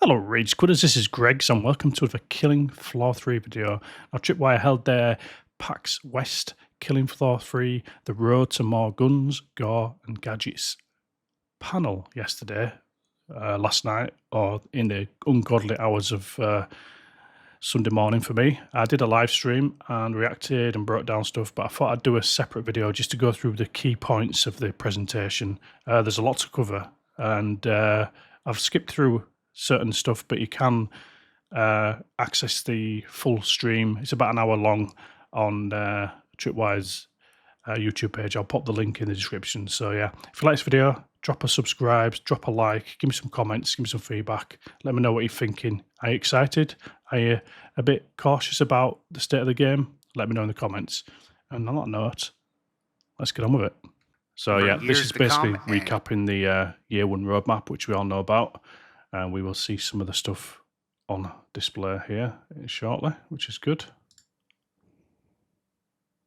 Hello Rage Quitters, this is Greg, and welcome to the Killing Floor 3 video. Now Tripwire held their PAX West Killing Floor 3, The Road to More Guns, Gore and Gadgets panel yesterday, last night, or in the ungodly hours of Sunday morning for me. I did a live stream and reacted and broke down stuff, but I thought I'd do a separate video just to go through the key points of the presentation. There's a lot to cover, and I've skipped through certain stuff, but you can access the full stream. It's about an hour long on Tripwire's YouTube page. I'll pop the link in the description. So yeah, if you like this video, drop a subscribe, drop a like, give me some comments, give me some feedback. Let me know what you're thinking. Are you excited? Are you a bit cautious about the state of the game? Let me know in the comments. And on that note, let's get on with it. So yeah, this is basically recapping the Year 1 roadmap, which we all know about. And we will see some of the stuff on display here shortly, which is good.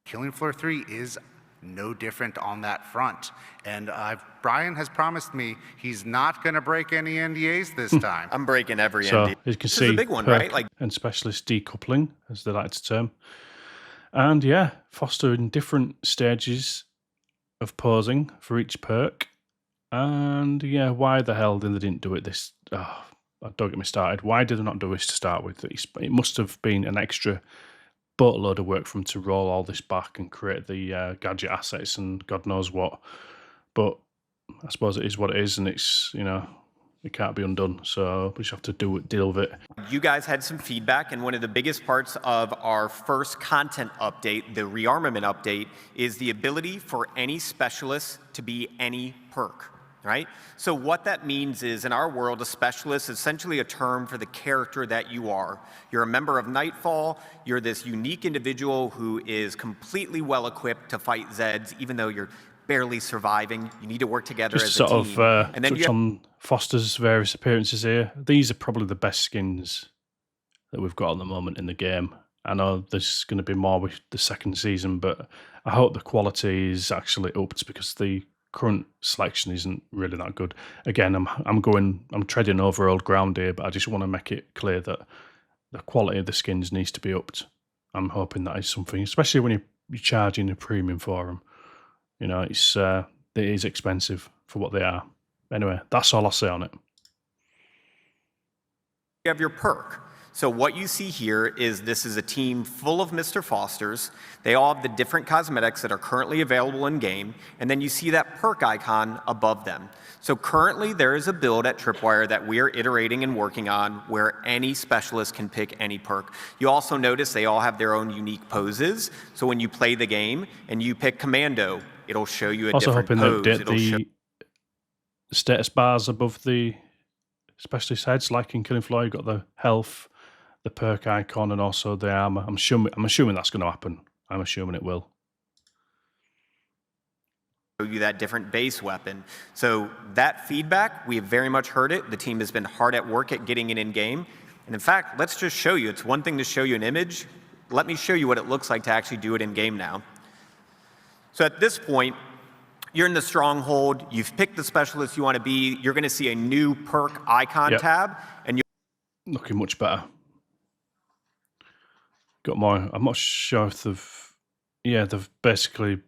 Killing Floor 3 is no different on that front. And Brian has promised me he's not going to break any NDAs this time. I'm breaking every so NDA. You can this see is a big one, right? Like, and specialist decoupling, as they like to term. And yeah, fostering different stages of posing for each perk. And yeah, why the hell did they didn't do it this? Oh, don't get me started. Why did they not do this to start with? It must have been an extra boatload of work for them to roll all this back and create the gadget assets and God knows what. But I suppose it is what it is, and it's, you know, it can't be undone. So we just have to deal with it. You guys had some feedback, and one of the biggest parts of our first content update, the rearmament update, is the ability for any specialist to be any perk. Right? So what that means is, in our world, a specialist is essentially a term for the character that you are. You're a member of Nightfall. You're this unique individual who is completely well-equipped to fight Zeds, even though you're barely surviving. You need to work together Just as a team. Just sort of touch on Foster's various appearances here. These are probably the best skins that we've got at the moment in the game. I know there's going to be more with the second season, but I hope the quality is actually upped, because the current selection isn't really that good. Again, I'm treading over old ground here, but I just want to make it clear that the quality of the skins needs to be upped. I'm hoping that is something, especially when you're charging a premium for them. You know, it is expensive for what they are. Anyway, that's all I'll say on it. You have your perk. So what you see here is this is a team full of Mr. Fosters. They all have the different cosmetics that are currently available in-game, and then you see that perk icon above them. So currently there is a build at Tripwire that we are iterating and working on where any specialist can pick any perk. You also notice they all have their own unique poses. So when you play the game and you pick Commando, it'll show you a different pose. Also hoping they'll update the status bars above the specialist heads, like in Killing Floor. You've got the health, the perk icon, and also the armor. I'm assuming that's going to happen. I'm assuming it will. Show you that different base weapon. So that feedback, we have very much heard it. The team has been hard at work at getting it in game. And in fact, let's just show you. It's one thing to show you an image. Let me show you what it looks like to actually do it in game now. So at this point, you're in the stronghold. You've picked the specialist you want to be. You're going to see a new perk icon tab, and you're looking much better. Got more. I'm not sure if they've basically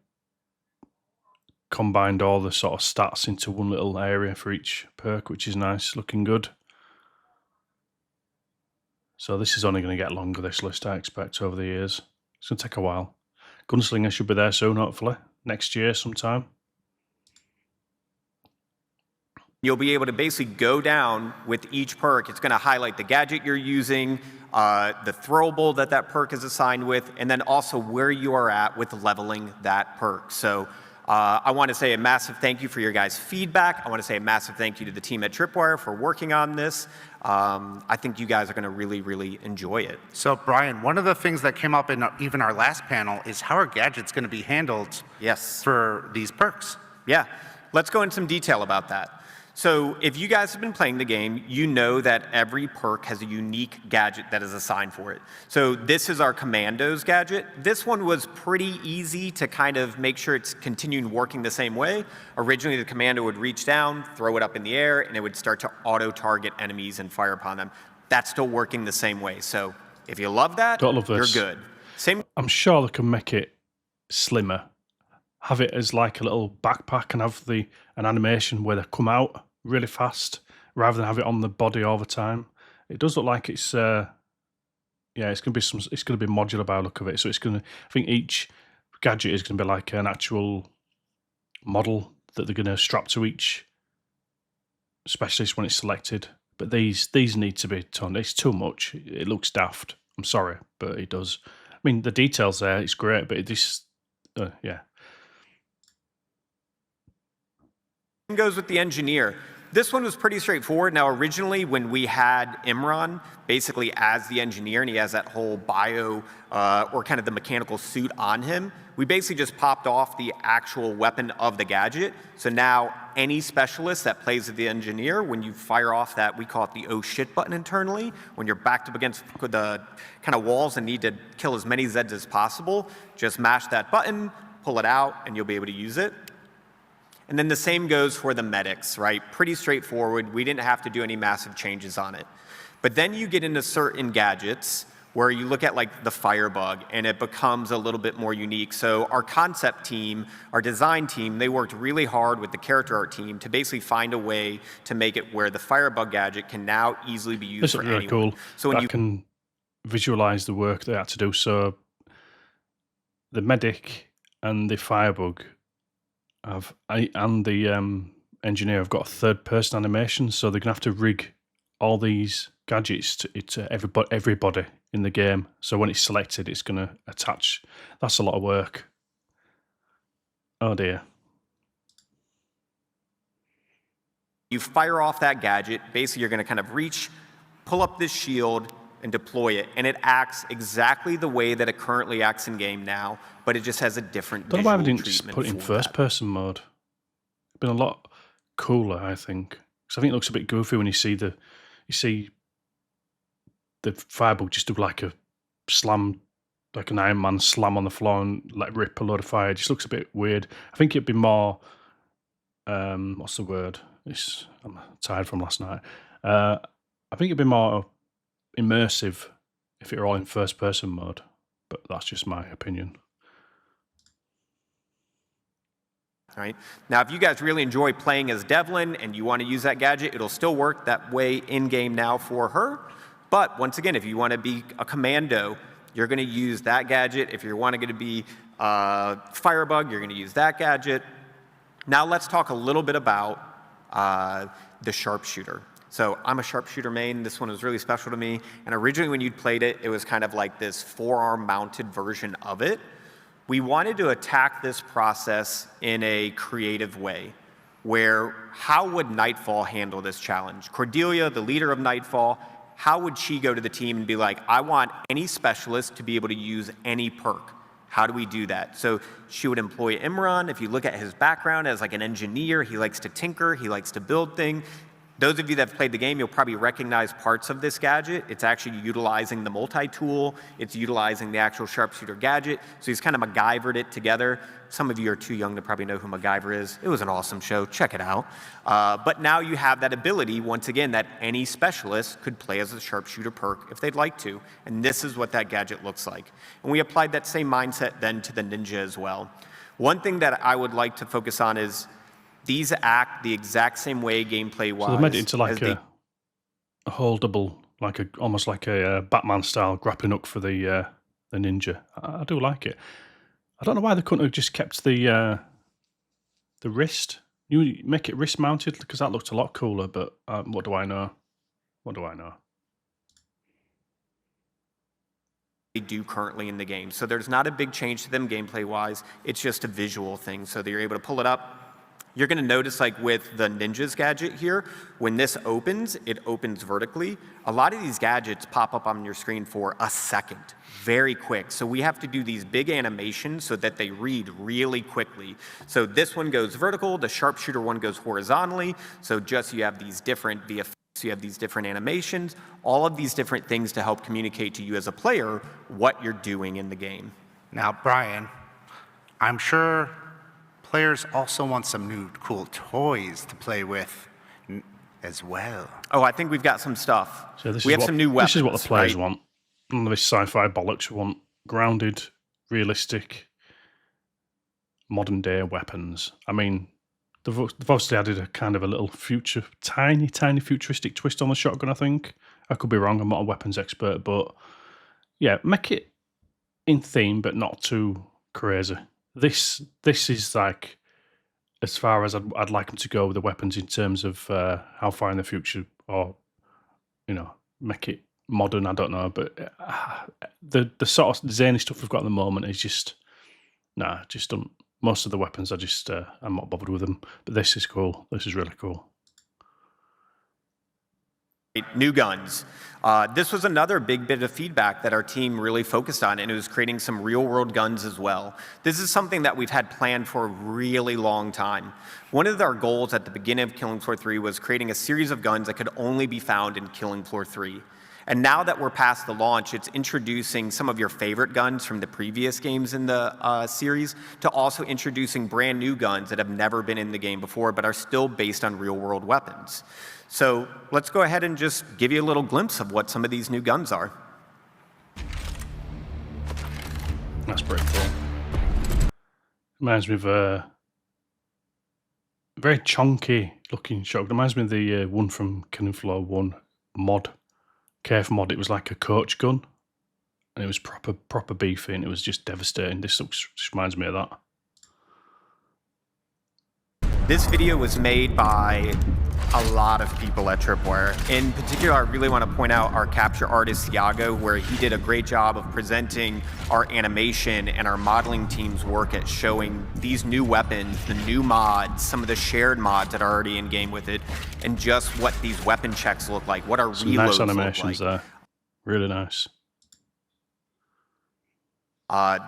combined all the sort of stats into one little area for each perk, which is nice, looking good. So this is only going to get longer, this list, I expect, over the years. It's going to take a while. Gunslinger should be there soon, hopefully. Next year sometime. You'll be able to basically go down with each perk. It's going to highlight the gadget you're using, the throwable that perk is assigned with, and then also where you are at with leveling that perk. So I want to say a massive thank you for your guys' feedback. I want to say a massive thank you to the team at Tripwire for working on this. I think you guys are going to really, really enjoy it. So Brian, one of the things that came up in even our last panel is how are gadgets going to be handled for these perks? Yeah, let's go into some detail about that. So if you guys have been playing the game, you know that every perk has a unique gadget that is assigned for it. So this is our Commandos gadget. This one was pretty easy to kind of make sure it's continuing working the same way. Originally, the Commando would reach down, throw it up in the air, and it would start to auto-target enemies and fire upon them. That's still working the same way. So if you love that, Don't love this. you're good. Same. I'm sure they can make it slimmer. Have it as like a little backpack and have an animation where they come out really fast rather than have it on the body all the time. It does look like it's it's gonna be modular by the look of it. So I think each gadget is gonna be like an actual model that they're gonna strap to each specialist when it's selected. But these need to be done. It's too much. It looks daft. I'm sorry, but it does. I mean, the details there, it's great, but it just yeah. Goes with the engineer. This one was pretty straightforward. Now, originally, when we had Imran basically as the engineer, and he has that whole bio or kind of the mechanical suit on him, we basically just popped off the actual weapon of the gadget. So now, any specialist that plays with the engineer, when you fire off that, we call it the oh shit button internally, when you're backed up against the kind of walls and need to kill as many Zeds as possible, just mash that button, pull it out, and you'll be able to use it. And then the same goes for the medics, right? Pretty straightforward. We didn't have to do any massive changes on it. But then you get into certain gadgets where you look at like the Firebug and it becomes a little bit more unique. So our concept team, our design team, they worked really hard with the character art team to basically find a way to make it where the Firebug gadget can now easily be used This for is really anyone. cool. So when I can visualize the work they had to do. So the medic and the Firebug and the engineer have got a third-person animation, so they're gonna have to rig all these gadgets to everybody in the game. So when it's selected, it's gonna attach. That's a lot of work. Oh dear. you fire off that gadget, basically you're going to kind of reach, pull up this shield, and deploy it. And it acts exactly the way that it currently acts in game now, but it just has a different Don't know why visual they didn't just treatment put it in for first that. person mode. It'd been a lot cooler, I think. Because I think it looks a bit goofy when you see the fireball just do like a slam, like an Iron Man slam on the floor and let rip a load of fire. It just looks a bit weird. I think it'd be more what's the word? I'm tired from last night. I think it'd be more immersive if it were all in first person mode. But that's just my opinion. Right? Now, if you guys really enjoy playing as Devlin and you want to use that gadget, it'll still work that way in-game now for her. But once again, if you want to be a commando, you're going to use that gadget. If you're wanting to be Firebug, you're going to use that gadget. Now let's talk a little bit about the sharpshooter. So I'm a sharpshooter main. This one was really special to me. And originally when you'd played it, it was kind of like this forearm-mounted version of it. We wanted to attack this process in a creative way, where how would Nightfall handle this challenge? Cordelia, the leader of Nightfall, how would she go to the team and be like, I want any specialist to be able to use any perk? How do we do that? So she would employ Imran. If you look at his background as like an engineer, he likes to tinker, he likes to build things. Those of you that have played the game, you'll probably recognize parts of this gadget. It's actually utilizing the multi-tool. It's utilizing the actual sharpshooter gadget. So he's kind of MacGyvered it together. Some of you are too young to probably know who MacGyver is. It was an awesome show. Check it out. But now you have that ability, once again, that any specialist could play as a sharpshooter perk if they'd like to. And this is what that gadget looks like. And we applied that same mindset then to the ninja as well. One thing that I would like to focus on is these act the exact same way gameplay-wise. So they made it into like a holdable, almost like a Batman style grappling hook for the ninja. I do like it. I don't know why they couldn't have just kept the wrist. You make it wrist mounted because that looked a lot cooler. But what do I know? What do I know? They do currently in the game. So there's not a big change to them gameplay-wise. It's just a visual thing. So that you're able to pull it up, You're going to notice, like with the Ninja's gadget here, when this opens, it opens vertically. A lot of these gadgets pop up on your screen for a second, very quick. So we have to do these big animations so that they read really quickly. So this one goes vertical, the sharpshooter one goes horizontally. So just you have these different VFX, you have these different animations, all of these different things to help communicate to you as a player what you're doing in the game. Now, Brian, I'm sure players also want some new cool toys to play with as well. Oh, I think we've got some stuff. So we have some new weapons. This is what the players right? want. None of this sci-fi bollocks. We want grounded, realistic, modern-day weapons. I mean, they've obviously added a kind of a little tiny futuristic twist on the shotgun, I think. I could be wrong. I'm not a weapons expert, but yeah, make it in theme, but not too crazy. This is like as far as I'd like them to go with the weapons in terms of how far in the future, or make it modern. I don't know, but the sort of zany stuff we've got at the moment is just just don't. Most of the weapons are just I'm not bothered with them. But this is cool. This is really cool. New guns. This was another big bit of feedback that our team really focused on, and it was creating some real-world guns as well. This is something that we've had planned for a really long time. One of our goals at the beginning of Killing Floor 3 was creating a series of guns that could only be found in Killing Floor 3. And now that we're past the launch, it's introducing some of your favorite guns from the previous games in the series to also introducing brand new guns that have never been in the game before but are still based on real-world weapons. So let's go ahead and just give you a little glimpse of what some of these new guns are. That's pretty cool. Reminds me of a very chunky looking shotgun. Reminds me of the one from Killing Floor 1 mod. KF mod. It was like a coach gun. And it was proper beefy, and it was just devastating. This just reminds me of that. This video was made by a lot of people at Tripwire. In particular, I really want to point out our capture artist, Iago, where he did a great job of presenting our animation and our modeling team's work at showing these new weapons, the new mods, some of the shared mods that are already in game with it, and just what these weapon checks look like, what our Some reloads nice animations look like. there. Really nice.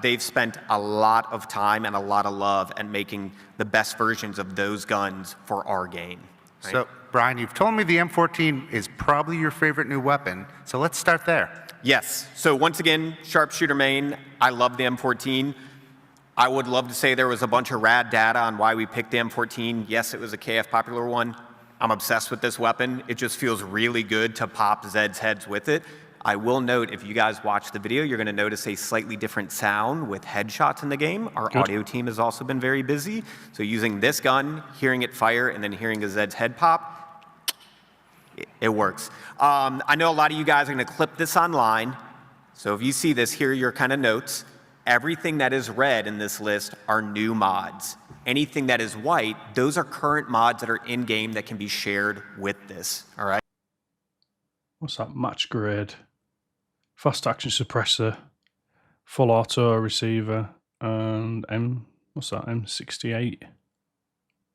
They've spent a lot of time and a lot of love at making the best versions of those guns for our game. Right? So, Brian, you've told me the M14 is probably your favorite new weapon, so let's start there. Yes. So once again, sharpshooter main, I love the M14. I would love to say there was a bunch of rad data on why we picked the M14. Yes, it was a KF popular one. I'm obsessed with this weapon. It just feels really good to pop Zed's heads with it. I will note, if you guys watch the video, you're going to notice a slightly different sound with headshots in the game. Our audio team has also been very busy. So using this gun, hearing it fire, and then hearing a Zed's head pop, it works. I know a lot of you guys are going to clip this online. So if you see this, here are your kind of notes. Everything that is red in this list are new mods. Anything that is white, those are current mods that are in-game that can be shared with this, all right? What's that? Match grade. Fast action suppressor. Full auto receiver. And what's that? M68. Is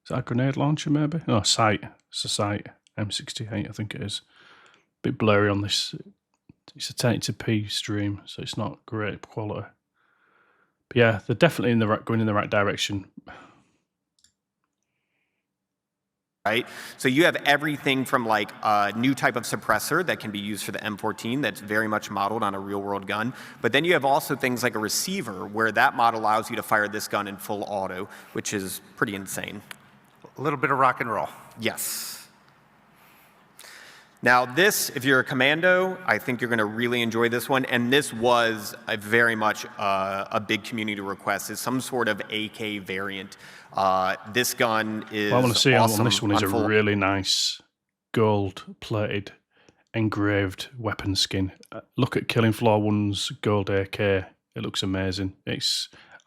that a grenade launcher maybe? No, sight. It's a sight. M68, I think it is. Bit blurry on this. It's a 1080p stream, so it's not great quality. But yeah, they're definitely going in the right direction. Right? So you have everything from like a new type of suppressor that can be used for the M14 that's very much modeled on a real world gun. But then you have also things like a receiver where that mod allows you to fire this gun in full auto, which is pretty insane. A little bit of rock and roll. Yes. Now this, if you're a commando, I think you're going to really enjoy this one. And this was very much a big community request, is some sort of AK variant. This gun is What I want to see awesome on this one is a really nice gold-plated engraved weapon skin. Look at Killing Floor 1's gold AK. It looks amazing. I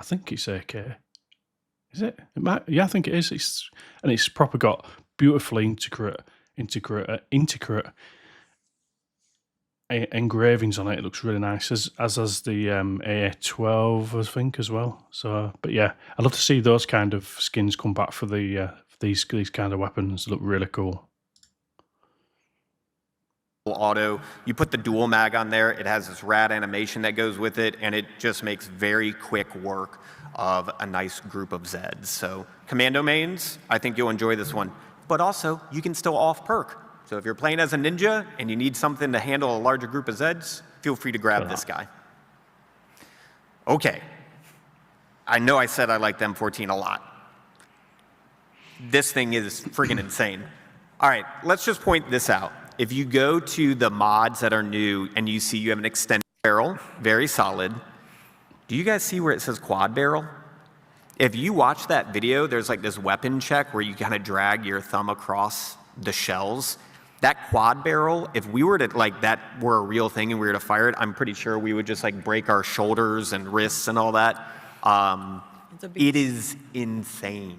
think it's AK. Is it? Yeah, I think it is. It's proper got beautifully intricate engravings on it. It looks really nice, as does the AA12, I think, as well. So, but yeah, I'd love to see those kind of skins come back for the these kind of weapons look really cool. Auto. You put the dual mag on there, it has this rad animation that goes with it, and it just makes very quick work of a nice group of Zeds. So commando mains, I think you'll enjoy this one. But also, you can still off perk. So if you're playing as a ninja and you need something to handle a larger group of Zeds, feel free to grab this guy. Okay. I know I said I like the M14 a lot. This thing is friggin' insane. All right, let's just point this out. If you go to the mods that are new and you see you have an extended barrel, very solid. Do you guys see where it says quad barrel? If you watch that video, there's like this weapon check where you kind of drag your thumb across the shells. That quad barrel, if we were to, like, that were a real thing and we were to fire it, I'm pretty sure we would just like break our shoulders and wrists and all that. It is insane.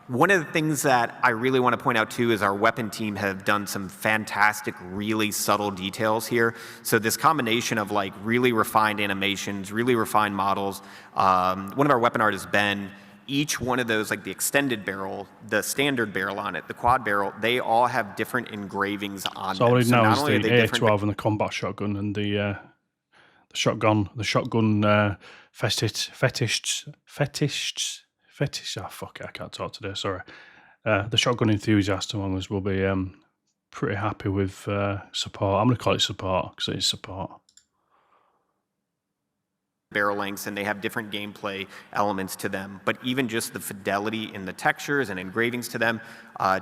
One of the things that I really want to point out too is our weapon team have done some fantastic, really subtle details here. So this combination of like really refined animations, really refined models. One of our weapon artists, Ben, each one of those, like the extended barrel, the standard barrel on it, the quad barrel, they all have different engravings on So all them. we know is the A12 and the combat shotgun and the shotgun fetish. Oh fuck it, I can't talk today. Sorry. The shotgun enthusiast among us will be pretty happy with support. I'm going to call it support because it is support. Barrel lengths, and they have different gameplay elements to them. But even just the fidelity in the textures and engravings to them,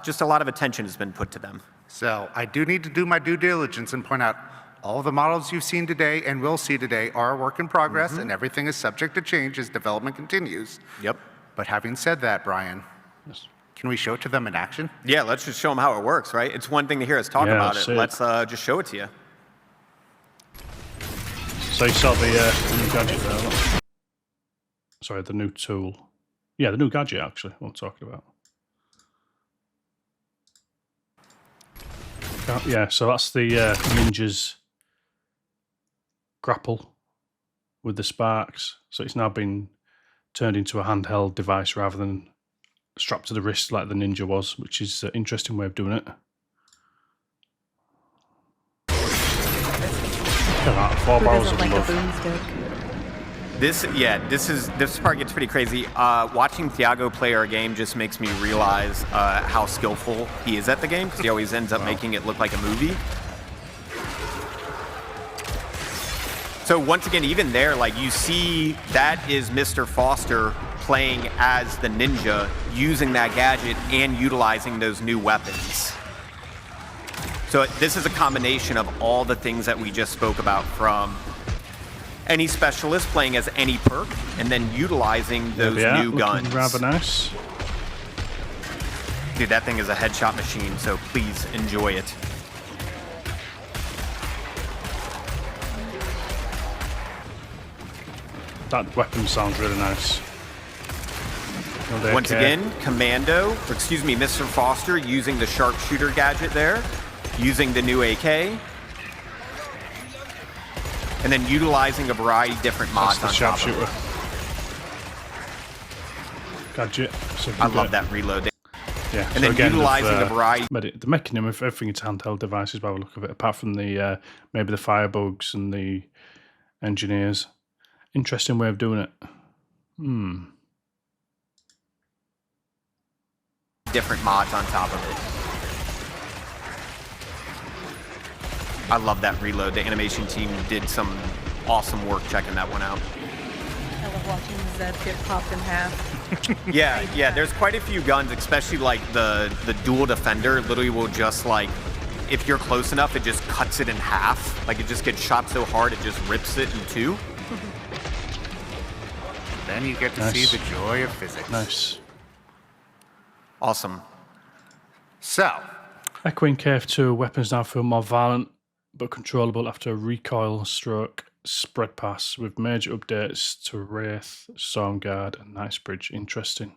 just a lot of attention has been put to them. So I do need to do my due diligence and point out all the models you've seen today and will see today are a work in progress, and everything is subject to change as development continues. Yep. But having said that, Brian, Yes. can we show it to them in action? Yeah, let's just show them how it works, right? It's one thing to hear us talk about it. Let's just show it to you. So you saw the new gadget there. Look. Sorry, the new tool. Yeah, the new gadget, actually, what I'm talking about. Yeah, so that's the Ninja's grapple with the sparks. So it's now been turned into a handheld device rather than strapped to the wrist like the Ninja was, which is an interesting way of doing it. Look at that, 4 barrels of love. This part gets pretty crazy. Watching Thiago play our game just makes me realize how skillful he is at the game, because he always ends up making it look like a movie. So once again, even there, like you see, that is Mr. Foster playing as the ninja, using that gadget and utilizing those new weapons. So this is a combination of all the things that we just spoke about, from any specialist playing as any perk and then utilizing those new guns. Rather nice. Dude, that thing is a headshot machine, so please enjoy it. That weapon sounds really nice. Once again, Mr. Foster using the sharpshooter gadget there, using the new AK, and then utilizing a variety of different mods on top of it. Gadget. So I love that reload. Yeah, and then again, utilizing a variety. The mechanism of everything is handheld devices by the look of it, apart from the maybe the firebugs and the engineers. Interesting way of doing it. Different mods on top of it. I love that reload. The animation team did some awesome work checking that one out. I love watching Zed get popped in half. Yeah. There's quite a few guns, especially like the dual defender. Literally will just like, if you're close enough, it just cuts it in half. Like it just gets shot so hard, it just rips it in two. Then you get to see the joy of physics. Nice. Awesome. So, Echoing KF2 weapons now feel more violent but controllable after a recoil stroke spread pass with major updates to Wraith, Stormguard, and Knightsbridge. Interesting.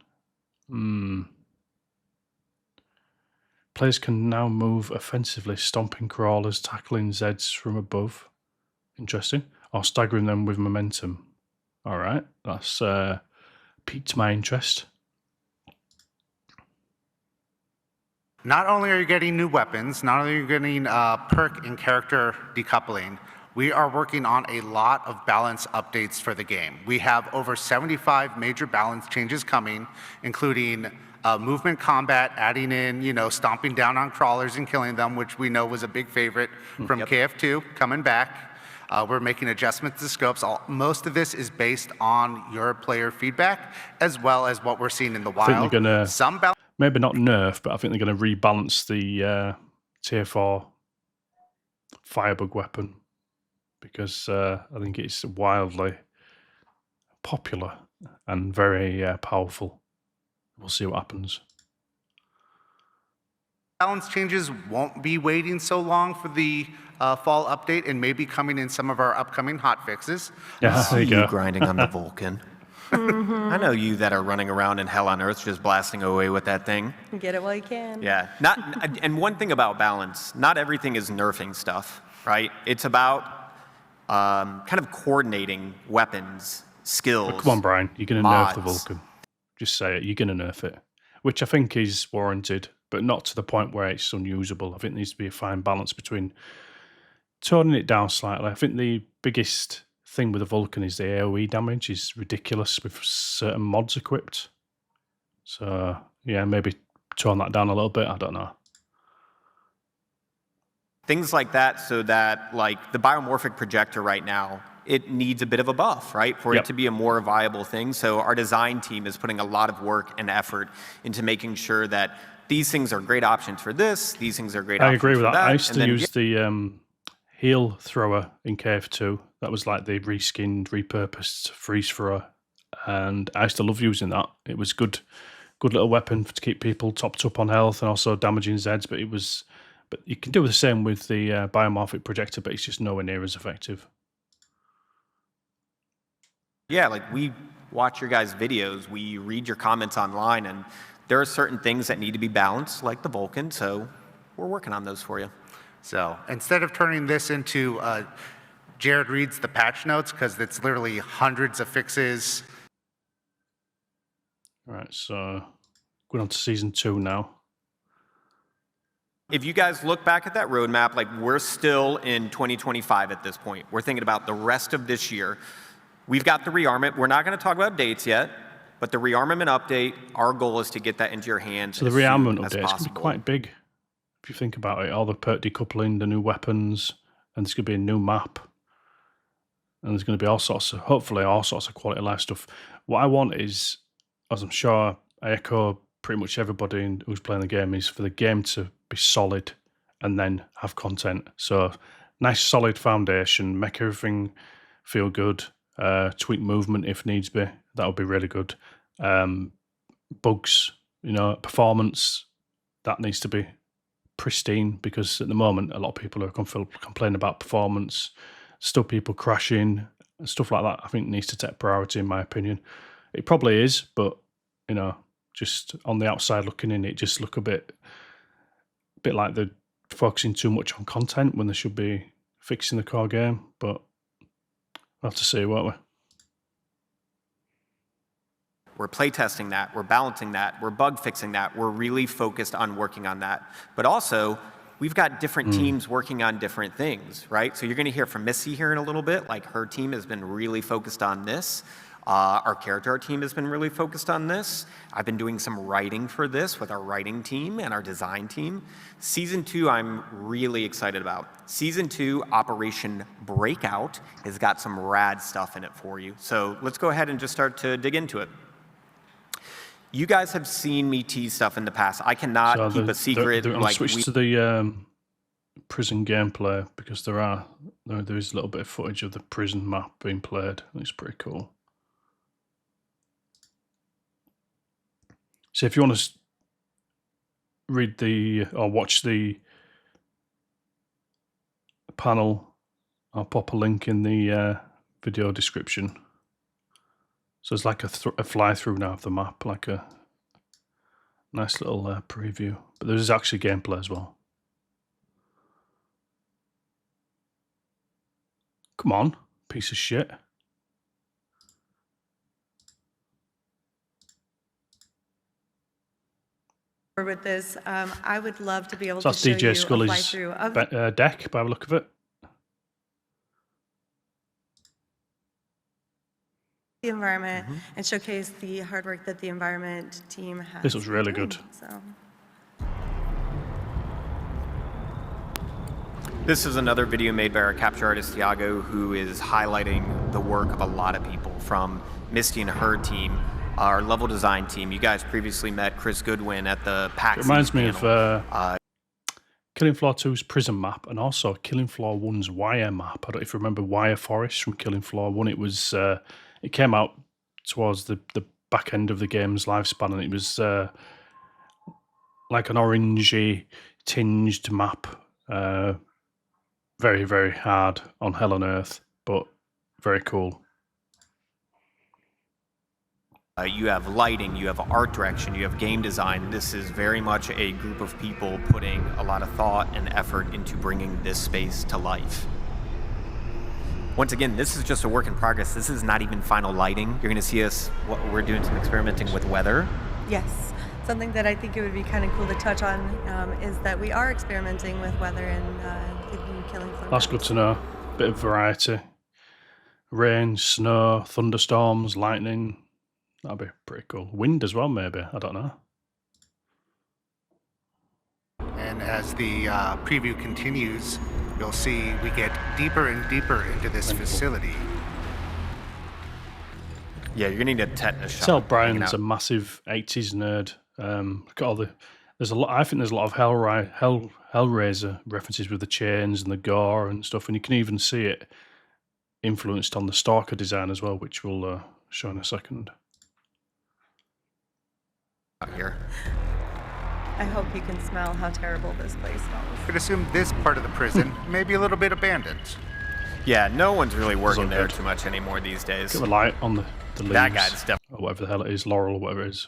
Players can now move offensively, stomping crawlers, tackling Zeds from above. Interesting. Or staggering them with momentum. All right, that's piqued my interest. Not only are you getting new weapons, not only are you getting perk and character decoupling, we are working on a lot of balance updates for the game. We have over 75 major balance changes coming, including movement combat, adding in, stomping down on crawlers and killing them, which we know was a big favorite from KF2, coming back. We're making adjustments to scopes. Most of this is based on your player feedback, as well as what we're seeing in the wild. I think they're going to, maybe not nerf, but I think they're going to rebalance the tier 4 firebug weapon, because I think it's wildly popular and very powerful. We'll see what happens. Balance changes won't be waiting so long for the fall update, and may be coming in some of our upcoming hot fixes. Yeah, there you go. Grinding on the Vulcan. I know you that are running around in hell on earth just blasting away with that thing. Get it while you can. Yeah. And one thing about balance, not everything is nerfing stuff, right? It's about kind of coordinating weapons, skills. But come on, Brian, you're going to nerf the mods. Vulcan. Just say it. You're going to nerf it, which I think is warranted, but not to the point where it's unusable. I think there needs to be a fine balance between toning it down slightly. I think the biggest thing with the Vulcan is the AoE damage is ridiculous with certain mods equipped. So, yeah, maybe tone that down a little bit. I don't know. Things like that, so that, like, the biomorphic projector right now, it needs a bit of a buff, right, for it to be a more viable thing. So our design team is putting a lot of work and effort into making sure that these things are great options for this, these things are great options for that. I agree with that. I used to use the heel thrower in KF2. That was like the reskinned, repurposed freeze thrower. And I used to love using that. It was good little weapon to keep people topped up on health and also damaging Zeds, but you can do the same with the biomorphic projector, but it's just nowhere near as effective. Yeah, like, we watch your guys' videos, we read your comments online, and there are certain things that need to be balanced, like the Vulcan, so we're working on those for you. So instead of turning this into Jared reads the patch notes, because it's literally hundreds of fixes. All right, so going on to Season 2 now. If you guys look back at that roadmap, like, we're still in 2025 at this point. We're thinking about the rest of this year. We've got the rearmament. We're not going to talk about dates yet, but the rearmament update, our goal is to get that into your hands. So the rearmament update is going to be quite big. If you think about it, all the perk decoupling, the new weapons, and there's going to be a new map. And there's going to be hopefully all sorts of quality of life stuff. What I want is, as I'm sure I echo pretty much everybody who's playing the game, is for the game to be solid and then have content. So nice solid foundation, make everything feel good, tweak movement if needs be. That would be really good. Bugs, performance, that needs to be pristine, because at the moment a lot of people are complaining about performance, still people crashing, stuff like that. I think needs to take priority, in my opinion. It probably is, but just on the outside looking in, it just look a bit like they're focusing too much on content when they should be fixing the core game. But we'll have to see, won't we? We're playtesting that, we're balancing that, we're bug fixing that, we're really focused on working on that. But also, we've got different teams working on different things, right? So you're going to hear from Missy here in a little bit. Like, her team has been really focused on this. Our team has been really focused on this. I've been doing some writing for this with our writing team and our design team. Season 2, I'm really excited about. Season 2, Operation Breakout, has got some rad stuff in it for you. So let's go ahead and just start to dig into it. You guys have seen me tease stuff in the past. I cannot keep a secret. I'll switch to the prison gameplay, because there is a little bit of footage of the prison map being played. It's pretty cool. So if you want to read or watch the panel, I'll pop a link in the video description. So it's like a fly-through now of the map, like a nice little preview. But there's actually gameplay as well. Come on, piece of shit. with this. I would love to be able So to that's show you DJ a Scully's fly-through of deck by the look of it. the environment and showcase the hard work that the environment team has. This was been really doing. good. So. This is another video made by our capture artist, Thiago, who is highlighting the work of a lot of people, from Misty and her team, our level design team. You guys previously met Chris Goodwin at the PAX It reminds West me Panel. of Killing Floor 2's Prison map and also Killing Floor 1's Wire map. I don't know if you remember Wire Forest from Killing Floor 1. It was it came out towards the back end of the game's lifespan, and it was like an orangey tinged map. Very, very hard on Hell on Earth, but very cool. You have lighting, you have art direction, you have game design. This is very much a group of people putting a lot of thought and effort into bringing this space to life. Once again, this is just a work in progress. This is not even final lighting. You're going to see us, we're doing some experimenting with weather. Yes. Something that I think it would be kind of cool to touch on is that we are experimenting with weather in the new Killing Floor. That's good to know. Bit of variety. Rain, snow, thunderstorms, lightning. That'd be pretty cool. Wind as well, maybe. I don't know. And as the preview continues, you'll see we get deeper and deeper into this facility. Yeah, you're going to need a tetanus shot. Tell hanging Brian's out. a massive 80s nerd. Look at all the. There's a lot. I think there's a lot of Hellraiser references with the chains and the gore and stuff, and you can even see it influenced on the Stalker design as well, which we'll show in a second. Out here. I hope you can smell how terrible this place smells. You could assume this part of the prison may be a little bit abandoned. Yeah, no one's really working all there good. too much anymore these days. Get the light on the leaves. That guy's definitely Or whatever the hell it is, Laurel or whatever it is.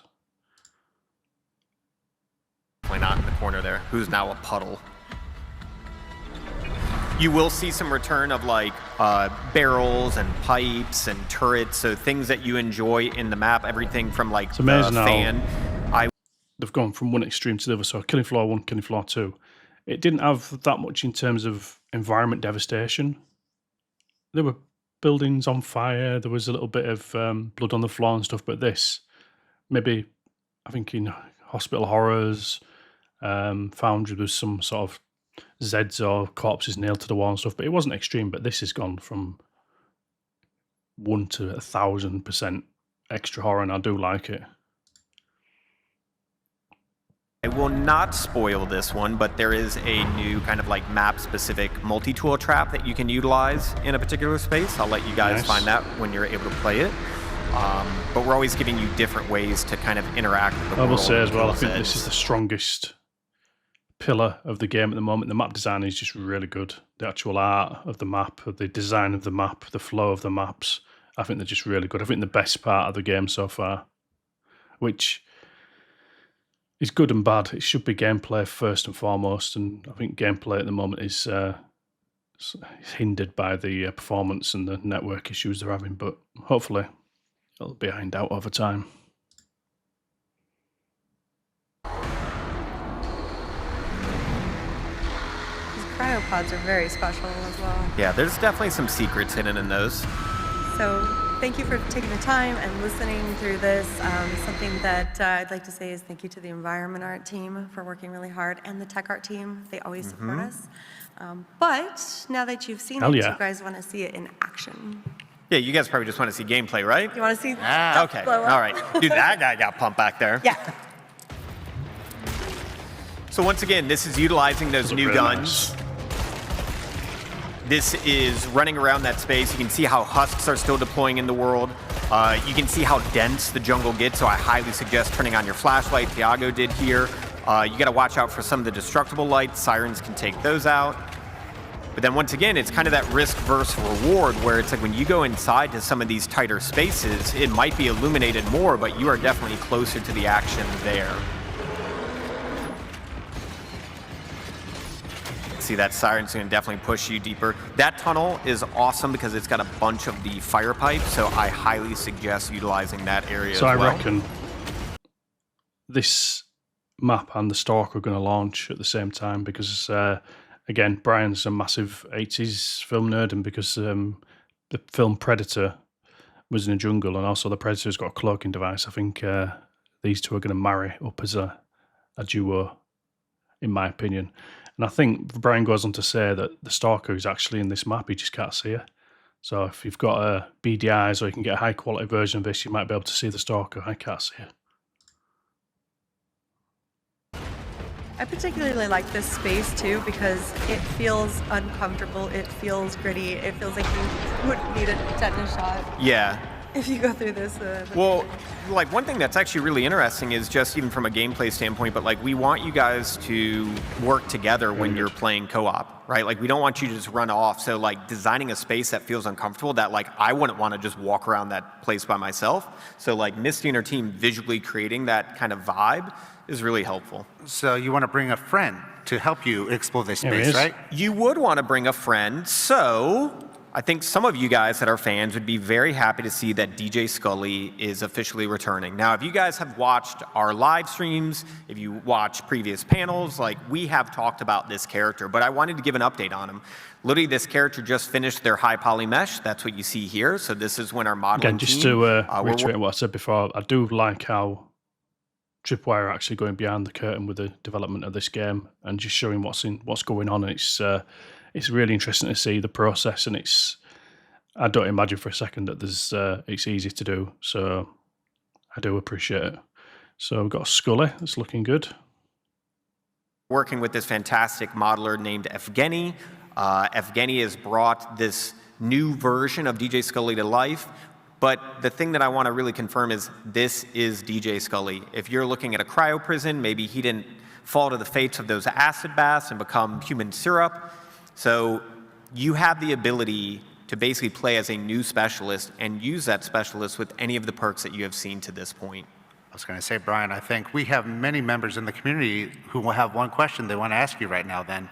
not in the corner there, who's now a puddle. You will see some return of like barrels and pipes and turrets, so things that you enjoy in the map, everything from like It's amazing the how fan. they've gone from one extreme to the other. So Killing Floor 1, Killing Floor 2. It didn't have that much in terms of environment devastation. There were buildings on fire. There was a little bit of blood on the floor and stuff. But this, maybe, I think in Hospital Horrors, Foundry, there was some sort of Zeds or corpses nailed to the wall and stuff. But it wasn't extreme. But this has gone from 1 to 1,000% extra horror, and I do like it. I will not spoil this one, but there is a new kind of like map-specific multi-tool trap that you can utilize in a particular space. I'll let you guys Nice. find that when you're able to play it. But we're always giving you different ways to kind of interact with the I will world. say as and well, I kill think Zeds. this is the strongest pillar of the game at the moment. The map design is just really good. The actual art of the map, the design of the map, the flow of the maps, I think they're just really good. I think the best part of the game so far, which is good and bad. It should be gameplay first and foremost, and I think gameplay at the moment is hindered by the performance and the network issues they're having, but hopefully it'll be ironed out over time. These cryopods are very special as well. Yeah, there's definitely some secrets hidden in those. So thank you for taking the time and listening through this. Something that I'd like to say is thank you to the environment art team for working really hard, and the tech art team. They always support us. But now that you've seen Hell it, yeah. you guys want to see it in action. Yeah, you guys probably just want to see gameplay, right? You want to see? Okay, blow up? all right. Dude, that guy got pumped back there. Yeah. So once again, this is utilizing those new Really guns. nice. This is running around that space. You can see how husks are still deploying in the world. You can see how dense the jungle gets, so I highly suggest turning on your flashlight. Thiago did here. You got to watch out for some of the destructible lights. Sirens can take those out. But then once again, it's kind of that risk versus reward where it's like when you go inside to some of these tighter spaces, it might be illuminated more, but you are definitely closer to the action there. See, that siren's going to definitely push you deeper. That tunnel is awesome because it's got a bunch of the fire pipes, so I highly suggest utilizing that area So as I well. reckon this map and the Stalker are going to launch at the same time because, again, Brian's a massive 80s film nerd, and because the film Predator was in a jungle, and also the Predator's got a cloaking device, I think these two are going to marry up as a duo, in my opinion. And I think Brian goes on to say that the Stalker is actually in this map, you just can't see her. So if you've got a beady eyes or you can get a high quality version of this, you might be able to see the Stalker. I can't see her. I particularly like this space too because it feels uncomfortable, it feels gritty, it feels like you wouldn't need a tetanus shot Yeah. if you go through this. Well, like one thing that's actually really interesting is just even from a gameplay standpoint, but like we want you guys to work together when you're playing co-op, right? Like we don't want you to just run off. So like designing a space that feels uncomfortable, that like I wouldn't want to just walk around that place by myself. So like Misty and her team visually creating that kind of vibe is really helpful. So you want to bring a friend to help you explore this There he space, is. right? You would want to bring a friend, so I think some of you guys that are fans would be very happy to see that DJ Scully is officially returning. Now, if you guys have watched our live streams, if you watch previous panels, like we have talked about this character, but I wanted to give an update on him. Literally, this character just finished their high poly mesh. That's what you see here. So this is when our modeling Again, just team, to reiterate what I said before, I do like how Tripwire are actually going behind the curtain with the development of this game and just showing what's going on. And it's really interesting to see the process, and I don't imagine for a second that it's easy to do. So I do appreciate it. So we've got a Scully that's looking good. working with this fantastic modeler named Evgeny. Evgeny has brought this new version of DJ Scully to life. But the thing that I want to really confirm is this is DJ Scully. If you're looking at a cryo prison, maybe he didn't fall to the fates of those acid baths and become human syrup. So you have the ability to basically play as a new specialist and use that specialist with any of the perks that you have seen to this point. I was going to say, Brian, I think we have many members in the community who will have one question they want to ask you right now then.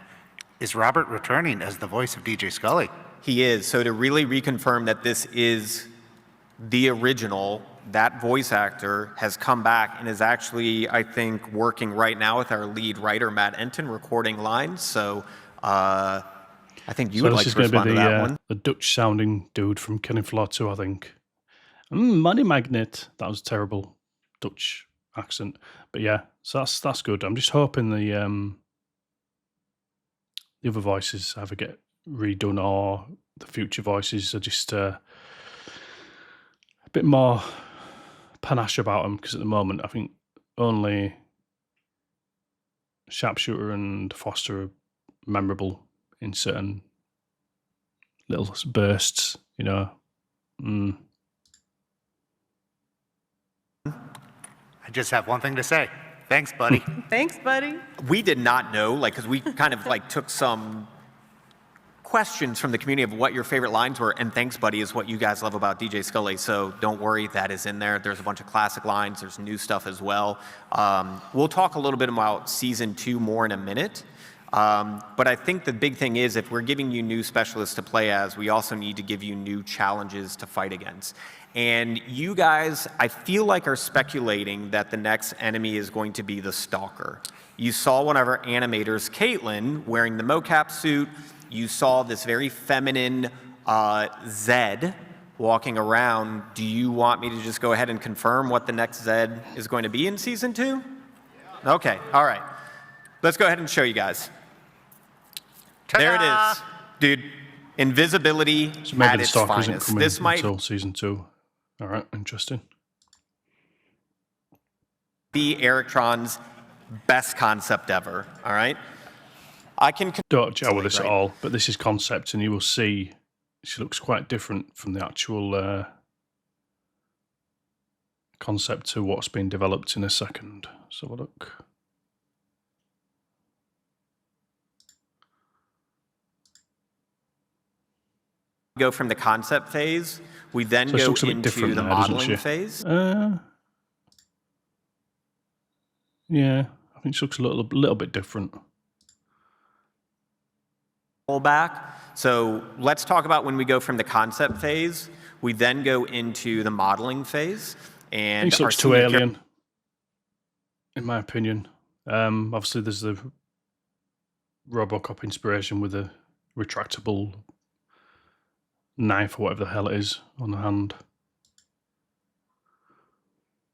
Is Robert returning as the voice of DJ Scully? He is. So to really reconfirm that this is the original, that voice actor has come back and is actually, I think, working right now with our lead writer, Matt Enton, recording lines. So I think you would like to respond to that one. The Dutch-sounding dude from Killing Floor 2, I think. Money Magnet. That was a terrible Dutch accent. But yeah, so that's good. I'm just hoping the other voices either get redone or the future voices are just a bit more panache about them, because at the moment I think only Sharpshooter and Foster are memorable in certain little bursts, you know. I just have one thing to say. Thanks, buddy. Thanks, buddy. We did not know, like, because we kind of like took some questions from the community of what your favorite lines were, and thanks, buddy, is what you guys love about DJ Scully. So don't worry, that is in there. There's a bunch of classic lines. There's new stuff as well. We'll talk a little bit about Season 2 more in a minute. But I think the big thing is, if we're giving you new specialists to play as, we also need to give you new challenges to fight against. And you guys, I feel like, are speculating that the next enemy is going to be the Stalker. You saw one of our animators, Caitlin, wearing the mocap suit. You saw this very feminine Zed walking around. Do you want me to just go ahead and confirm what the next Zed is going to be in Season 2? Yeah. Okay, all right. Let's go ahead and show you guys. There it is. Dude, invisibility So maybe at the its Stalker isn't finest. coming This might until Season 2. All right, interesting. be Erictron's best concept ever, all right? I can... Don't gel with this at Right. all, but this is concept, and you will see she looks quite different from the actual concept to what's been developed in a second. So have a look. go from the concept phase. We then So she go looks a bit into different the there, doesn't modeling she? phase. Yeah, I think she looks a little bit different. Pull back. So let's talk about when we go from the concept phase. We then go into the modeling phase. I And think she our looks too senior alien, in my opinion. Obviously, there's the RoboCop inspiration with a retractable knife or whatever the hell it is on the hand.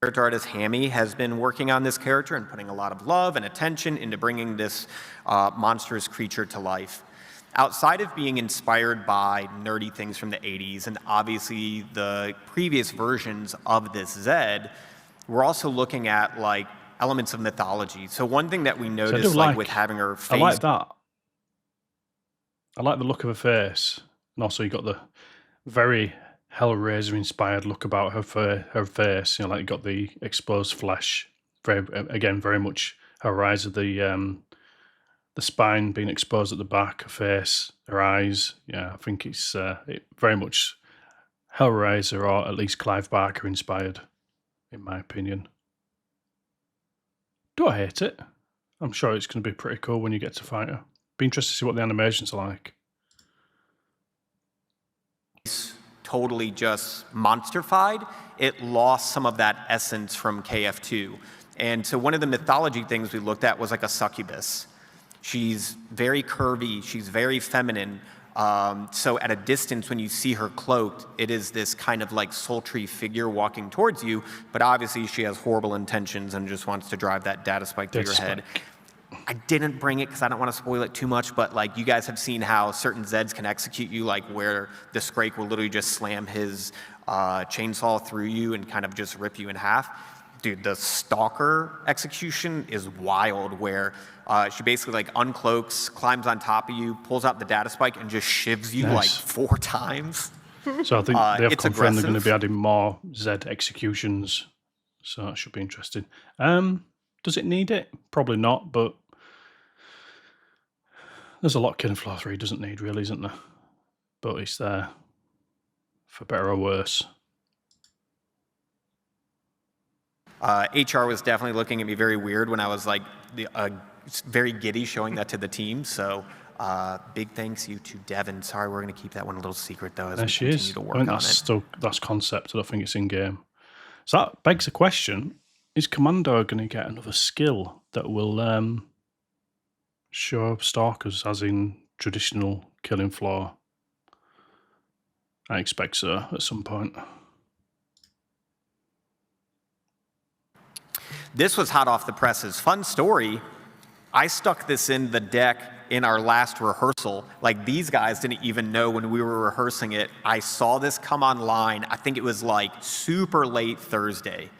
Character artist Hammy has been working on this character and putting a lot of love and attention into bringing this monstrous creature to life. Outside of being inspired by nerdy things from the 80s and obviously the previous versions of this Zed, we're also looking at like elements of mythology. So one thing that we noticed, like with having her face, I like that. I like the look of her face, and also you got the very Hellraiser-inspired look about her face. You know, like you got the exposed flesh. Very much Hellraiser. The spine being exposed at the back, her face, her eyes. Yeah, I think it's very much Hellraiser, or at least Clive Barker inspired, in my opinion. Do I hate it? I'm sure it's going to be pretty cool when you get to fight her. Be interested to see what the animations are like. Totally just monsterfied, it lost some of that essence from KF2. And so one of the mythology things we looked at was like a succubus. She's very curvy, she's very feminine. So at a distance, when you see her cloaked, it is this kind of like sultry figure walking towards you, but obviously she has horrible intentions and just wants to drive that data spike through your head. I didn't bring it because I don't want to spoil it too much, but like you guys have seen how certain Zeds can execute you, like where the Scrake will literally just slam his chainsaw through you and kind of just rip you in half. Dude, the Stalker execution is wild, where she basically like uncloaks, climbs on top of you, pulls out the data spike, and just shivs you like 4 times. So I think they have confirmed they're going to be aggressive. adding more Zed executions, so that should be interesting. Does it need it? Probably not, but there's a lot Killing Floor 3 doesn't need, really, isn't there? But it's there for better or worse. HR was definitely looking at me very weird when I was like very giddy showing that to the team. So big thanks you to Devin. Sorry, we're going to keep that one a little secret though as There we she continue is. to I work think on it. that's concept. I don't think it's in game. So that begs the question: is Commando going to get another skill that will show stalkers, as in traditional Killing Floor? I expect so at some point. This was hot off the presses. Fun story. I stuck this in the deck in our last rehearsal. Like these guys didn't even know when we were rehearsing it. I saw this come online. I think it was like super late Thursday.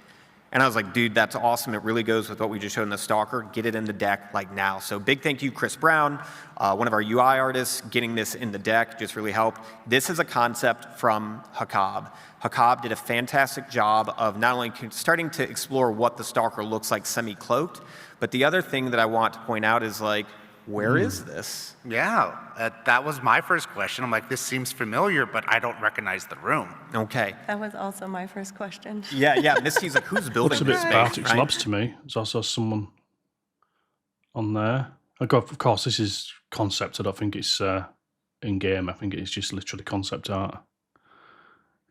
And I was like, dude, that's awesome. It really goes with what we just showed in the Stalker. Get it in the deck like now. So big thank you, Chris Brown, one of our UI artists, getting this in the deck just really helped. This is a concept from Hakab. Hakab did a fantastic job of not only starting to explore what the Stalker looks like semi-cloaked, but the other thing that I want to point out is like, where is this? Yeah, that was my first question. I'm like, this seems familiar, but I don't recognize the room. Okay. That was also my first question. Yeah. Misty's like, who's building Looks a bit this space? Bartik's right? Labs to me. There's also someone on there. Of course, this is concept. I don't think it's in game. I think it's just literally concept art.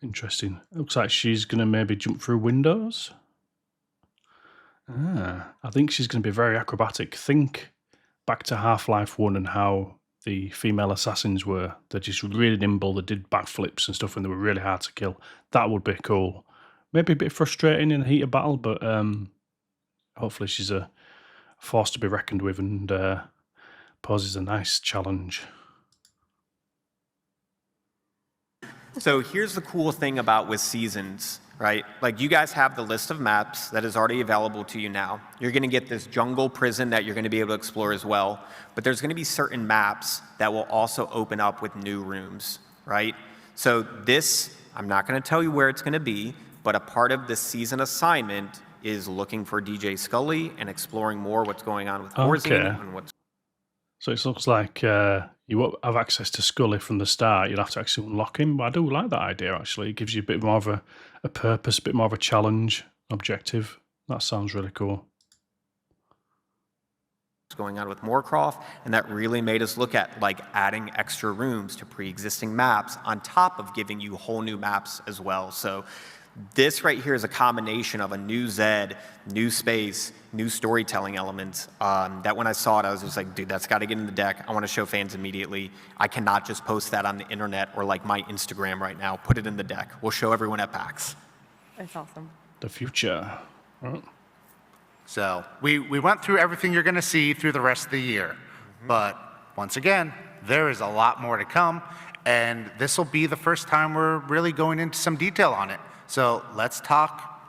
Interesting. Looks like she's going to maybe jump through windows. I think she's going to be very acrobatic. Think back to Half-Life 1 and how the female assassins were. They're just really nimble. They did backflips and stuff, and they were really hard to kill. That would be cool. Maybe a bit frustrating in the heat of battle, but hopefully she's a force to be reckoned with and poses a nice challenge. So here's the cool thing about with seasons, right? Like you guys have the list of maps that is already available to you now. You're going to get this jungle prison that you're going to be able to explore as well. But there's going to be certain maps that will also open up with new rooms, right? So this, I'm not going to tell you where it's going to be, but a part of this season assignment is looking for DJ Scully and exploring more what's going on with Horzine and what's. So it looks like you won't have access to Scully from the start. You'll have to actually unlock him. But I do like that idea, actually. It gives you a bit more of a purpose, a bit more of a challenge, objective. That sounds really cool. What's going on with Moorcroft, and that really made us look at like adding extra rooms to pre-existing maps on top of giving you whole new maps as well. So This right here is a combination of a new Zed, new space, new storytelling elements, that when I saw it, I was just like, dude, that's got to get in the deck. I want to show fans immediately. I cannot just post that on the internet or like my Instagram right now. Put it in the deck. We'll show everyone at PAX. That's awesome. The future. Right. So we went through everything you're going to see through the rest of the year. But once again, there is a lot more to come. And this will be the first time we're really going into some detail on it. So let's talk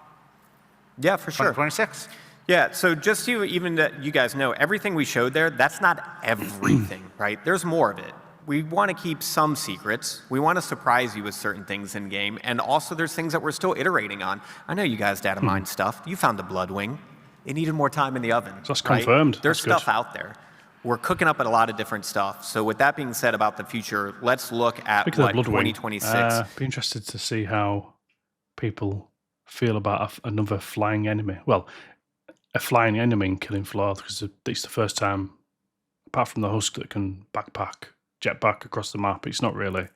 Yeah, for sure. 2026. Yeah, so just so even that you guys know, everything we showed there, that's not everything, right? There's more of it. We want to keep some secrets. We want to surprise you with certain things in game. And also there's things that we're still iterating on. I know you guys data mine stuff. You found the Bloodwing. It needed more time in the oven. So that's right? confirmed. There's That's stuff out there. We're cooking up at a lot of different stuff. So with that being said about the future, let's look at Speaking what of Bloodwing, 2026. be interested to see how people feel about another flying enemy. Well, a flying enemy in Killing Floor, because it's the first time, apart from the Husk that can jetpack across the map, it's not really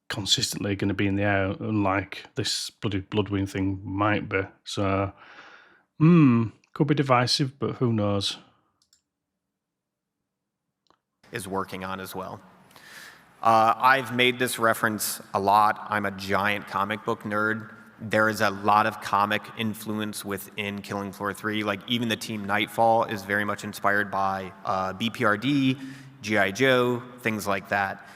consistently going to be in the air, unlike this bloody Bloodwing thing might be. So, could be divisive, but who knows? Is working on as well. I've made this reference a lot. I'm a giant comic book nerd. There is a lot of comic influence within Killing Floor 3. Like even the team Nightfall is very much inspired by BPRD, G.I. Joe, things like that.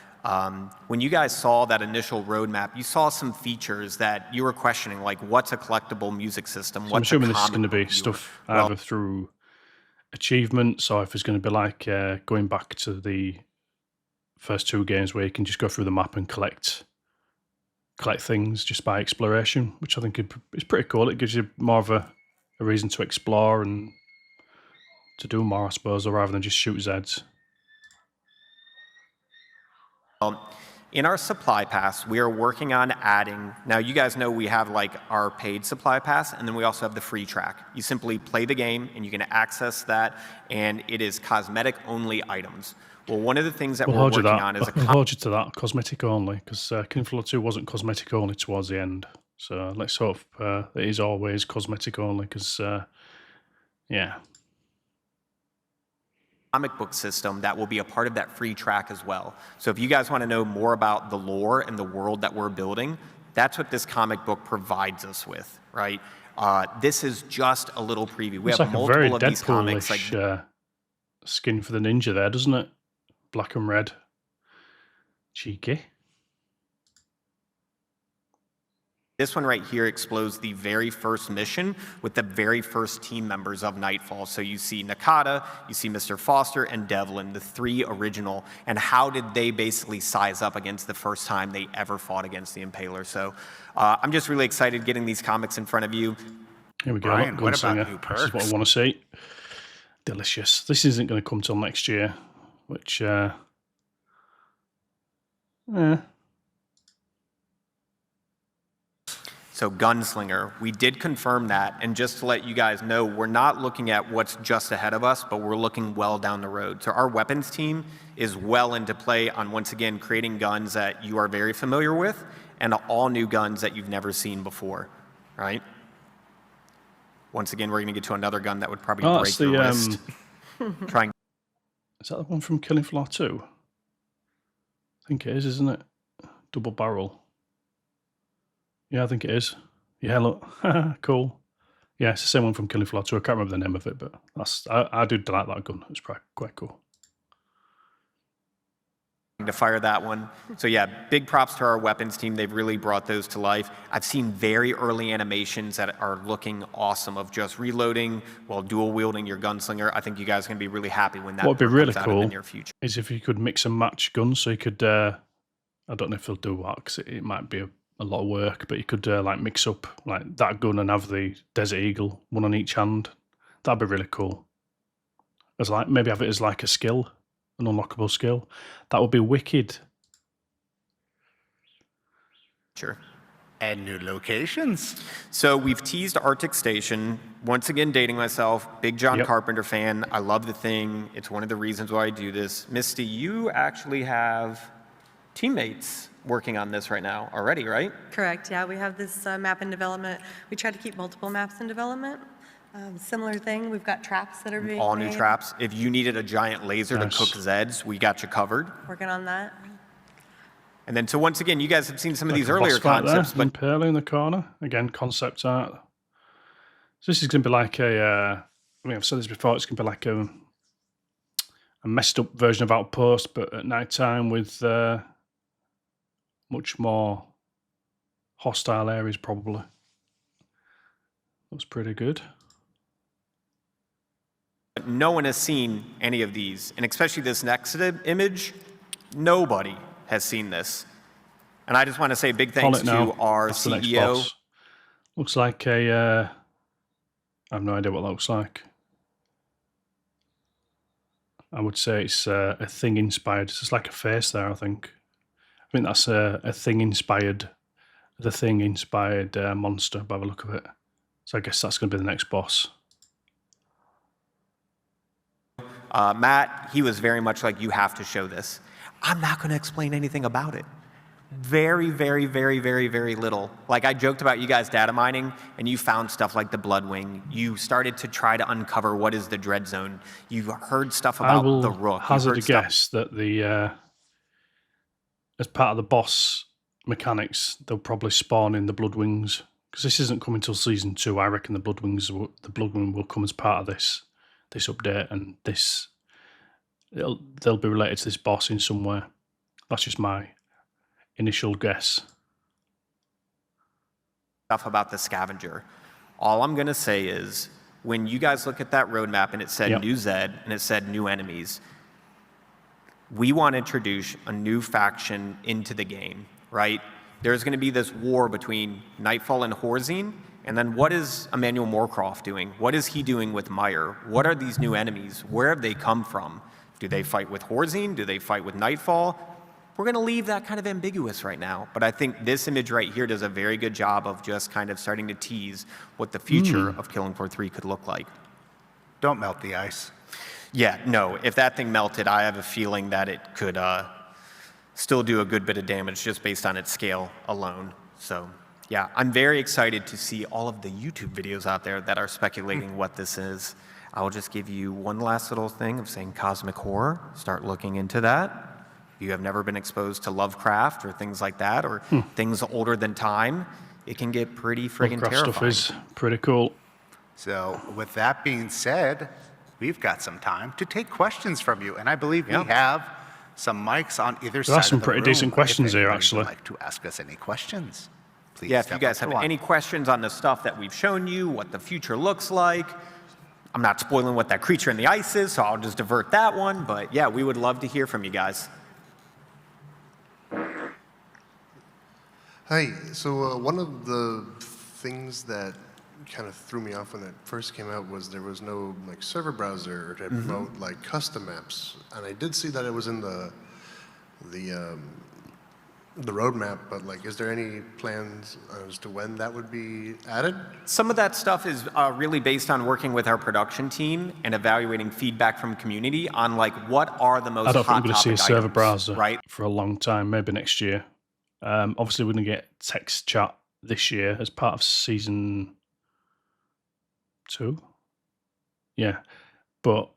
When you guys saw that initial roadmap, you saw some features that you were questioning, like what's a collectible music system? So I'm assuming this is going to be stuff either through achievements, or if it's going to be like going back to the first two games where you can just go through the map and collect things just by exploration, which I think is pretty cool. It gives you more of a reason to explore and to do more, I suppose, rather than just shoot Zeds. In our supply pass, we are working on adding, now you guys know we have like our paid supply pass, and then we also have the free track. You simply play the game and you can access that, and it is cosmetic only items. Well, one of the things that we're working on is We'll hold you to that, cosmetic only, because Killing Floor 2 wasn't cosmetic only towards the end. So let's hope it is always cosmetic only, because, yeah. Comic book system that will be a part of that free track as well. So if you guys want to know more about the lore and the world that we're building, that's what this comic book provides us with, right? This is just a little preview. We have like multiple a very of these comics. Skin for the ninja there, doesn't it? Black and red. Cheeky. This one right here explores the very first mission with the very first team members of Nightfall. So you see Nakata, you see Mr. Foster, and Devlin, the three original, and how did they basically size up against the first time they ever fought against the Impaler. So I'm just really excited getting these comics in front of you. Here we go. Brian, what about new This is what perks? I want to see. Delicious. This isn't going to come till next year, which, So Gunslinger, we did confirm that, and just to let you guys know, we're not looking at what's just ahead of us, but we're looking well down the road. So our weapons team is well into play on, once again, creating guns that you are very familiar with, and all new guns that you've never seen before, right? Once again, we're going to get to another gun that would probably break your wrist. Trying. Is that the one from Killing Floor 2? I think it is, isn't it? Double barrel. Yeah, I think it is. Yeah, look. Cool. Yeah, it's the same one from Killing Floor 2. I can't remember the name of it, but I do like that gun. It's quite cool. To fire that one. So yeah, big props to our weapons team. They've really brought those to life. I've seen very early animations that are looking awesome of just reloading while dual wielding your gunslinger. I think you guys are going to be really happy when that What would be really comes out in cool the near future. is if you could mix and match guns. So you could, I don't know if they'll do that, because it might be a lot of work, but you could like mix up like that gun and have the Desert Eagle, one on each hand. That'd be really cool. As like maybe have it as like a skill, an unlockable skill. That would be wicked. Sure. And new locations. So we've teased Arctic Station. Once again, dating myself, big John Carpenter fan. I love the thing. It's one of the reasons why I do this. Misty, you actually have teammates working on this right now already, right? Correct, yeah, we have this map in development. We try to keep multiple maps in development. Similar thing, we've got traps that are being All new made. traps. If you needed a giant laser to Nice. cook Zeds, we got you covered. Working on that. And then, so once again, you guys have seen some of these Like a earlier boss fight concepts, there, but Pearly in the corner. Again, concept art. So this is going to be like a, I mean, I've said this before, it's going to be like a messed up version of Outpost, but at night time with much more hostile areas, probably. Looks pretty good. no one has seen any of these. And especially this next image, nobody has seen this. And I just want to say big thanks to our That's the next CEO. boss. Looks like a, I have no idea what that looks like. I would say it's a thing inspired. It's just like a face there, I think. I think that's a thing inspired, the thing inspired monster by the look of it. So I guess that's going to be the next boss. Matt, he was very much like, you have to show this. I'm not going to explain anything about it. Very, very, very, very, very little. Like I joked about you guys data mining, and you found stuff like the Bloodwing. You started to try to uncover what is the Dread Zone. You've heard stuff about the Rook. I will hazard a guess that the as part of the boss mechanics, they'll probably spawn in the Bloodwings, because this isn't coming till season 2. I reckon the Bloodwing will come as part of this update, and they'll be related to this boss in some way. That's just my initial guess. Stuff about the Scavenger. All I'm going to say is, when you guys look at that roadmap and it said new Zed and it said new enemies, we want to introduce a new faction into the game, right? There's going to be this war between Nightfall and Horzine, and then what is Emmanuel Moorcroft doing? What is he doing with Meyer? What are these new enemies? Where have they come from? Do they fight with Horzine? Do they fight with Nightfall? We're going to leave that kind of ambiguous right now, but I think this image right here does a very good job of just kind of starting to tease what the future of Killing Floor 3 could look like. Don't melt the ice. Yeah, no, if that thing melted, I have a feeling that it could still do a good bit of damage just based on its scale alone. So yeah, I'm very excited to see all of the YouTube videos out there that are speculating what this is. I'll just give you one last little thing of saying cosmic horror. Start looking into that. If you have never been exposed to Lovecraft or things like that, or things older than time, it can get pretty friggin' terrifying. Stuff is pretty cool. So with that being said, we've got some time to take questions from you, and I believe we have some mics on either side of the room. There are some pretty decent questions here, actually. If anybody would like to ask us any questions, please. Yeah, if you guys have any questions on the stuff that we've shown you, what the future looks like, I'm not spoiling what that creature in the ice is, so I'll just divert that one, but yeah, we would love to hear from you guys. Hi, so one of the things that kind of threw me off when it first came out was there was no like server browser to promote like custom maps, and I did see that it was in the roadmap, but like, is there any plans as to when that would be added? Some of that stuff is really based on working with our production team and evaluating feedback from community on like what are the most I don't think hot we're going to see a topic server items, browser right? for a long time, maybe next year. Obviously, we're going to get text chat this year as part of season 2. Yeah, but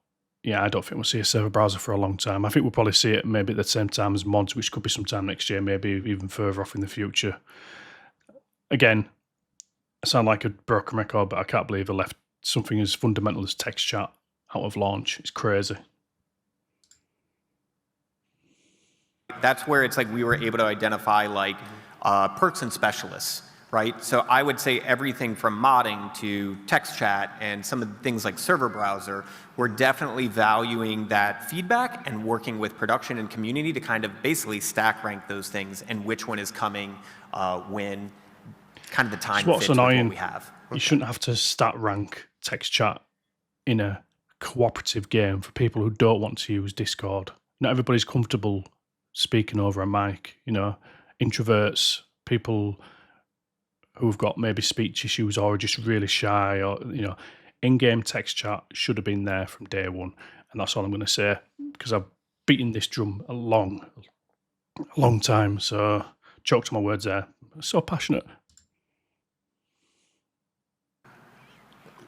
yeah, I don't think we'll see a server browser for a long time. I think we'll probably see it maybe at the same time as mods, which could be sometime next year, maybe even further off in the future. Again, I sound like a broken record, but I can't believe I left something as fundamental as text chat out of launch. It's crazy. That's where it's like we were able to identify like perks and specialists, right? So I would say everything from modding to text chat and some of the things like server browser, we're definitely valuing that feedback and working with production and community to kind of basically stack rank those things and which one is coming when kind of the time fits with what we have. You shouldn't have to stat rank text chat in a cooperative game for people who don't want to use Discord. Not everybody's comfortable speaking over a mic, you know, introverts, people who've got maybe speech issues or are just really shy, or, you know, in-game text chat should have been there from day one. And that's all I'm going to say, because I've beaten this drum a long a long time, so choked on my words there. So passionate.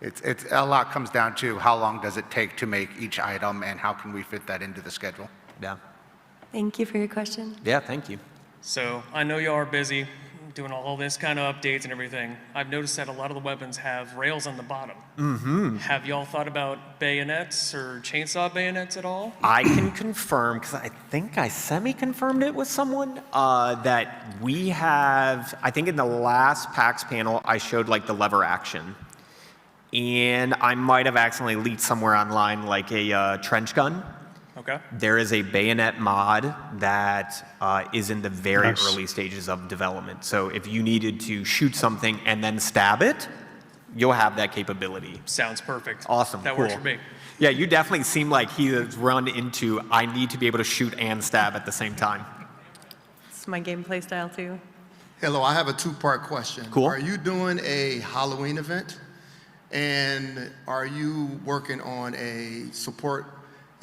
It's a lot comes down to how long does it take to make each item and how can we fit that into the schedule. Yeah. Thank you for your question. Yeah, thank you. So I know y'all are busy doing all this kind of updates and everything. I've noticed that a lot of the weapons have rails on the bottom. Have y'all thought about bayonets or chainsaw bayonets at all? I can confirm, because I think I semi-confirmed it with someone, that we have, I think in the last PAX panel, I showed like the lever action. And I might have accidentally leaked somewhere online like a trench gun. Okay. There is a bayonet mod that is in the very Nice. early stages of development. So if you needed to shoot something and then stab it, you'll have that capability. Sounds perfect. Awesome, That cool. works for me. Yeah, you definitely seem like he has run into, I need to be able to shoot and stab at the same time. It's my gameplay style too. Hello, I have a two-part question. Cool. Are you doing a Halloween event? And are you working on a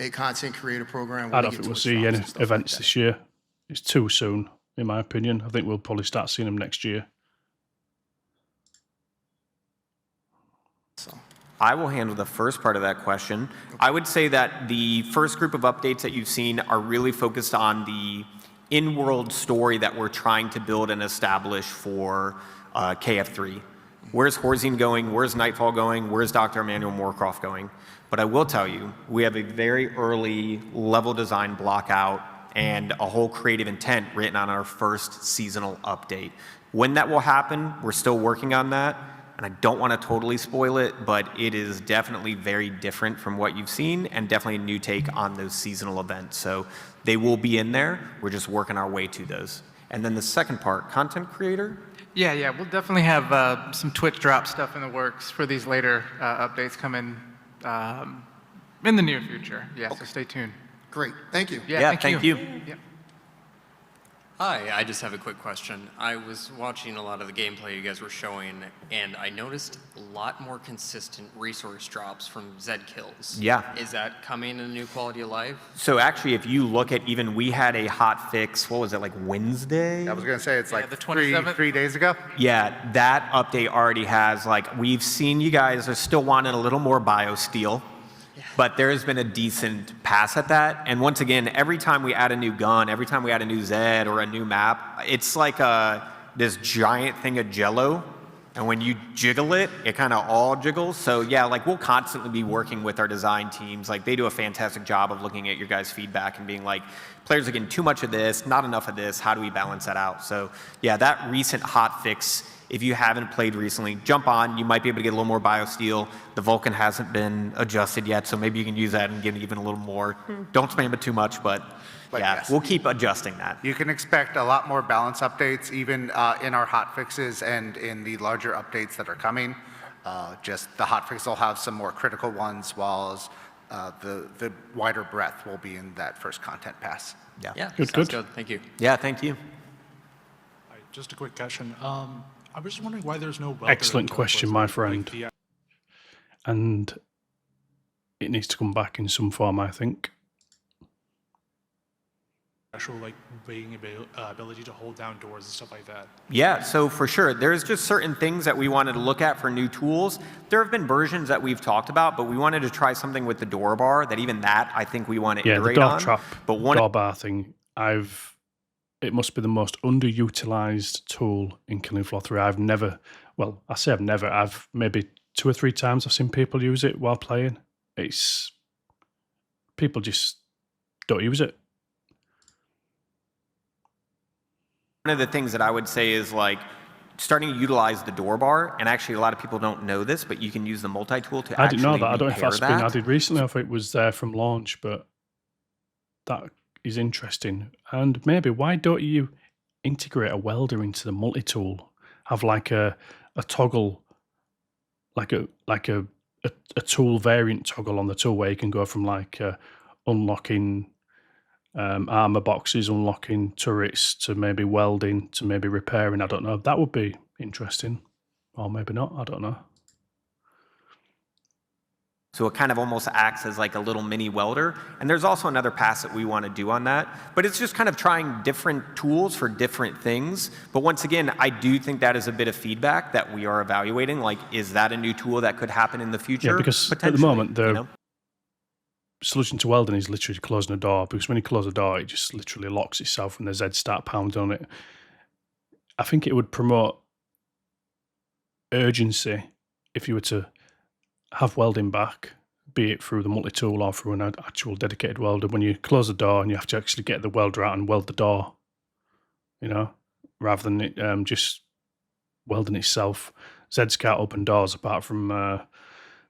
content creator program? I don't think we'll see any events this year. It's too soon, in my opinion. I think we'll probably start seeing them next year. I will handle the first part of that question. I would say that the first group of updates that you've seen are really focused on the in-world story that we're trying to build and establish for KF3. Where's Horzine going? Where's Nightfall going? Where's Dr. Emmanuel Moorcroft going? But I will tell you, we have a very early level design block out and a whole creative intent written on our first seasonal update. When that will happen, we're still working on that. And I don't want to totally spoil it, but it is definitely very different from what you've seen and definitely a new take on those seasonal events. So they will be in there. We're just working our way to those. And then the second part, content creator. Yeah, we'll definitely have some Twitch drop stuff in the works for these later updates coming in the near future. Yeah, so stay tuned. Great, thank you. Yeah, thank you. Yep. Hi, I just have a quick question. I was watching a lot of the gameplay you guys were showing, and I noticed a lot more consistent resource drops from Zed kills. Yeah. Is that coming in a new quality of life? So actually, if you look at even, we had a hot fix, what was it, like Wednesday? I was going to say it's like the three 27th. days ago. Yeah, that update already has, like, we've seen you guys are still wanting a little more biosteel, but there has been a decent pass at that. And once again, every time we add a new gun, every time we add a new Zed or a new map, it's like this giant thing of jello. And when you jiggle it, it kind of all jiggles. So yeah, like we'll constantly be working with our design teams. Like they do a fantastic job of looking at your guys' feedback and being like, players are getting too much of this, not enough of this. How do we balance that out? So yeah, that recent hot fix, if you haven't played recently, jump on. You might be able to get a little more biosteel. The Vulcan hasn't been adjusted yet, so maybe you can use that and get even a little more. Don't spam it too much, but yeah, yes. we'll keep adjusting that. You can expect a lot more balance updates, even in our hot fixes and in the larger updates that are coming. Just the hot fix will have some more critical ones, while as the wider breadth will be in that first content pass. Yeah. Yeah, Good, sounds good. good. Thank you. Yeah, thank you. Hi, just a quick question. I was just wondering why there's no welder Excellent in question, Toy my Force, friend. like And it needs to come back in some form, I think. actual like weighing ability to hold down doors and stuff like that. Yeah, so for sure, there's just certain things that we wanted to look at for new tools. There have been versions that we've talked about, but we wanted to try something with the door bar, that even that, I think we want to Yeah, the iterate door on. trap, But one door bar thing, it must be the most underutilized tool in Killing Floor 3. I've never, well, I say I've never, I've maybe 2 or 3 times I've seen people use it while playing. People just don't use it. One of the things that I would say is like starting to utilize the door bar, and actually a lot of people don't know this, but you can use the multi-tool to I actually didn't know that. I don't know if repair that's been added recently or if it was there from launch, but that is interesting. And maybe why don't you integrate a welder into the multi-tool? Have like a toggle, like a tool variant toggle on the tool where you can go from like unlocking armor boxes, unlocking turrets, to maybe welding, to maybe repairing. I don't know. That would be interesting. Or maybe not. I don't know. So it kind of almost acts as like a little mini welder. And there's also another pass that we want to do on that. But it's just kind of trying different tools for different things. But once again, I do think that is a bit of feedback that we are evaluating. Like, is that a new tool that could happen in the future? Yeah, because at the moment, the solution to welding is literally closing a door, because when you close a door, it just literally locks itself and the Zeds start pounding on it. I think it would promote urgency if you were to have welding back, be it through the multi-tool or through an actual dedicated welder. When you close the door and you have to actually get the welder out and weld the door, you know, rather than it just welding itself. Zeds can't open doors apart from